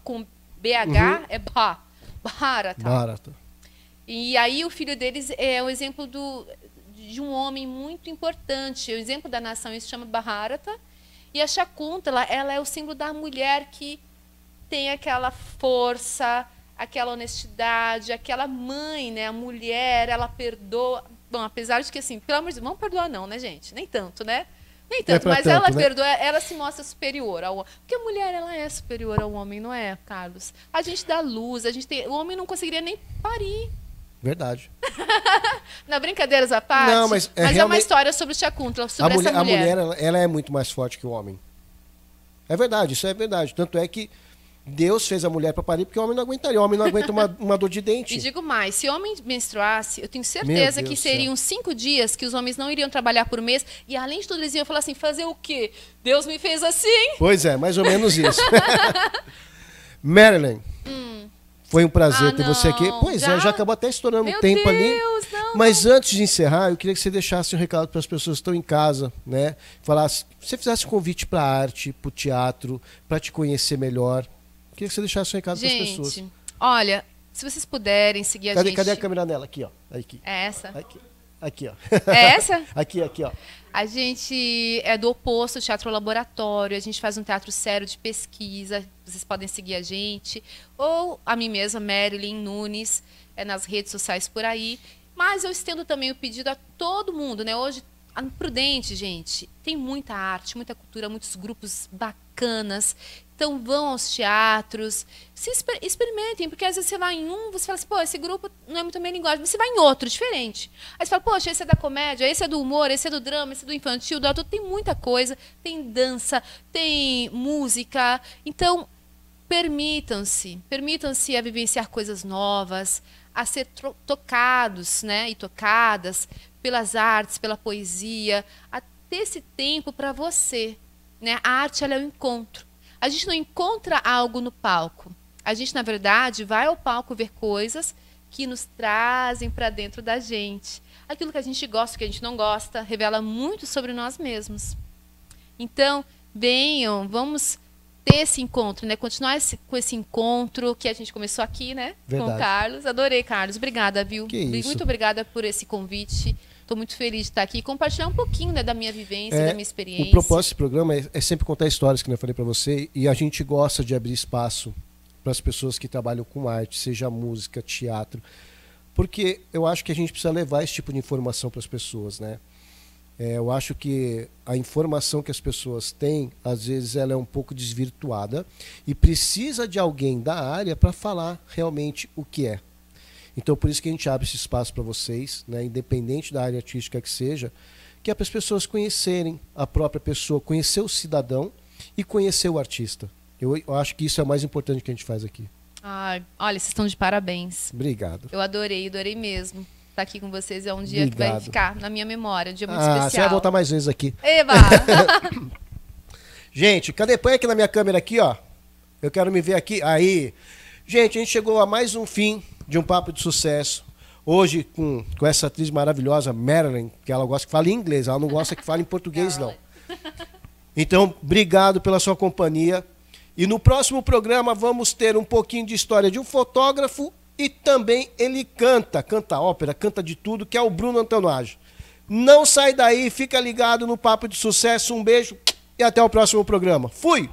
Com BH é Bharata. E aí o filho deles é o exemplo de um homem muito importante. O exemplo da nação se chama Bharata. E a Shakuntala, ela é o símbolo da mulher que tem aquela força, aquela honestidade, aquela mãe, né? A mulher, ela perdoa. Bom, apesar de que, assim, pelo amor de Deus, vamos perdoar não, né, gente? Nem tanto, né? Nem tanto, mas ela perdoa, ela se mostra superior ao homem. Porque a mulher, ela é superior ao homem, não é, Carlos? A gente dá luz, o homem não conseguiria nem parir. Verdade. Não, brincadeiras à parte, não, mas é uma história sobre o Shakuntala, sobre essa mulher. A mulher, ela é muito mais forte que o homem. É verdade, isso é verdade. Tanto é que Deus fez a mulher para parir porque o homem não aguentaria. O homem não aguenta uma dor de dente. E digo mais, se o homem menstruasse, eu tenho certeza que seriam 5 dias que os homens não iriam trabalhar por mês. E além de tudo, eles iam falar assim, fazer o quê? Deus me fez assim? Pois é, mais ou menos isso. Marilyn, foi um prazer ter você aqui. Pois já acabou até estourando o tempo ali. Mas antes de encerrar, eu queria que você deixasse um recado para as pessoas que estão em casa, né? Falasse, se você fizesse um convite para a arte, para o teatro, para te conhecer melhor. Queria que você deixasse um recado para as pessoas. Olha, Se vocês puderem seguir a Cadê, gente... cadê a câmera dela? Aqui, ó. Aqui. É essa? Aqui, ó. É essa? Aqui, ó. A gente é do oposto, teatro laboratório. A gente faz um teatro sério de pesquisa. Vocês podem seguir a gente. Ou a mim mesma, Marilyn Nunes, nas redes sociais por aí. Mas eu estendo também o pedido a todo mundo, né? Hoje, a Prudente, gente, tem muita arte, muita cultura, muitos grupos bacanas. Então vão aos teatros, se experimentem, porque às vezes você vai em um, você fala assim, pô, esse grupo não é muito a minha linguagem, mas você vai em outro, diferente. Aí você fala, poxa, esse é da comédia, esse é do humor, esse é do drama, esse é do infantil, do adulto, tem muita coisa, tem dança, tem música. Então, permitam-se a vivenciar coisas novas, a ser tocados, né, e tocadas pelas artes, pela poesia, a ter esse tempo para você, né? A arte, ela é o encontro. A gente não encontra algo no palco. A gente, na verdade, vai ao palco ver coisas que nos trazem para dentro da gente. Aquilo que a gente gosta, que a gente não gosta, revela muito sobre nós mesmos. Então, venham, vamos ter esse encontro, né? Continuar com esse encontro que a gente começou aqui, né? Verdade. Com o Carlos. Adorei, Carlos. Obrigada, viu? Que isso. Muito obrigada por esse convite. Estou muito feliz de estar aqui e compartilhar um pouquinho, né, da minha vivência, da minha experiência. O propósito desse programa é sempre contar histórias, que eu falei para você, e a gente gosta de abrir espaço para as pessoas que trabalham com arte, seja música, teatro, porque eu acho que a gente precisa levar esse tipo de informação para as pessoas, né? Eu acho que a informação que as pessoas têm, às vezes ela é um pouco desvirtuada e precisa de alguém da área para falar realmente o que é. Então, por isso que a gente abre esse espaço para vocês, né, independente da área artística que seja, que é para as pessoas conhecerem a própria pessoa, conhecer o cidadão e conhecer o artista. Eu acho que isso é o mais importante que a gente faz aqui. Ai, olha, vocês estão de parabéns. Obrigado. Eu adorei mesmo. Estar aqui com vocês é um dia que vai ficar na minha memória, um dia muito Você especial. vai voltar mais vezes aqui. Eba! Gente, cadê? Põe aqui na minha câmera aqui, ó. Eu quero me ver aqui. Aí. Gente, a gente chegou a mais um fim de um Papo de Sucesso. Hoje com essa atriz maravilhosa, Marilyn, que ela gosta que fale em inglês, ela não gosta que fale em português, não. Então, obrigado pela sua companhia. E no próximo programa vamos ter um pouquinho de história de um fotógrafo e também ele canta ópera, canta de tudo, que é o Bruno Antonuaggi. Não sai daí, fica ligado no Papo de Sucesso. Um beijo e até o próximo programa. Fui!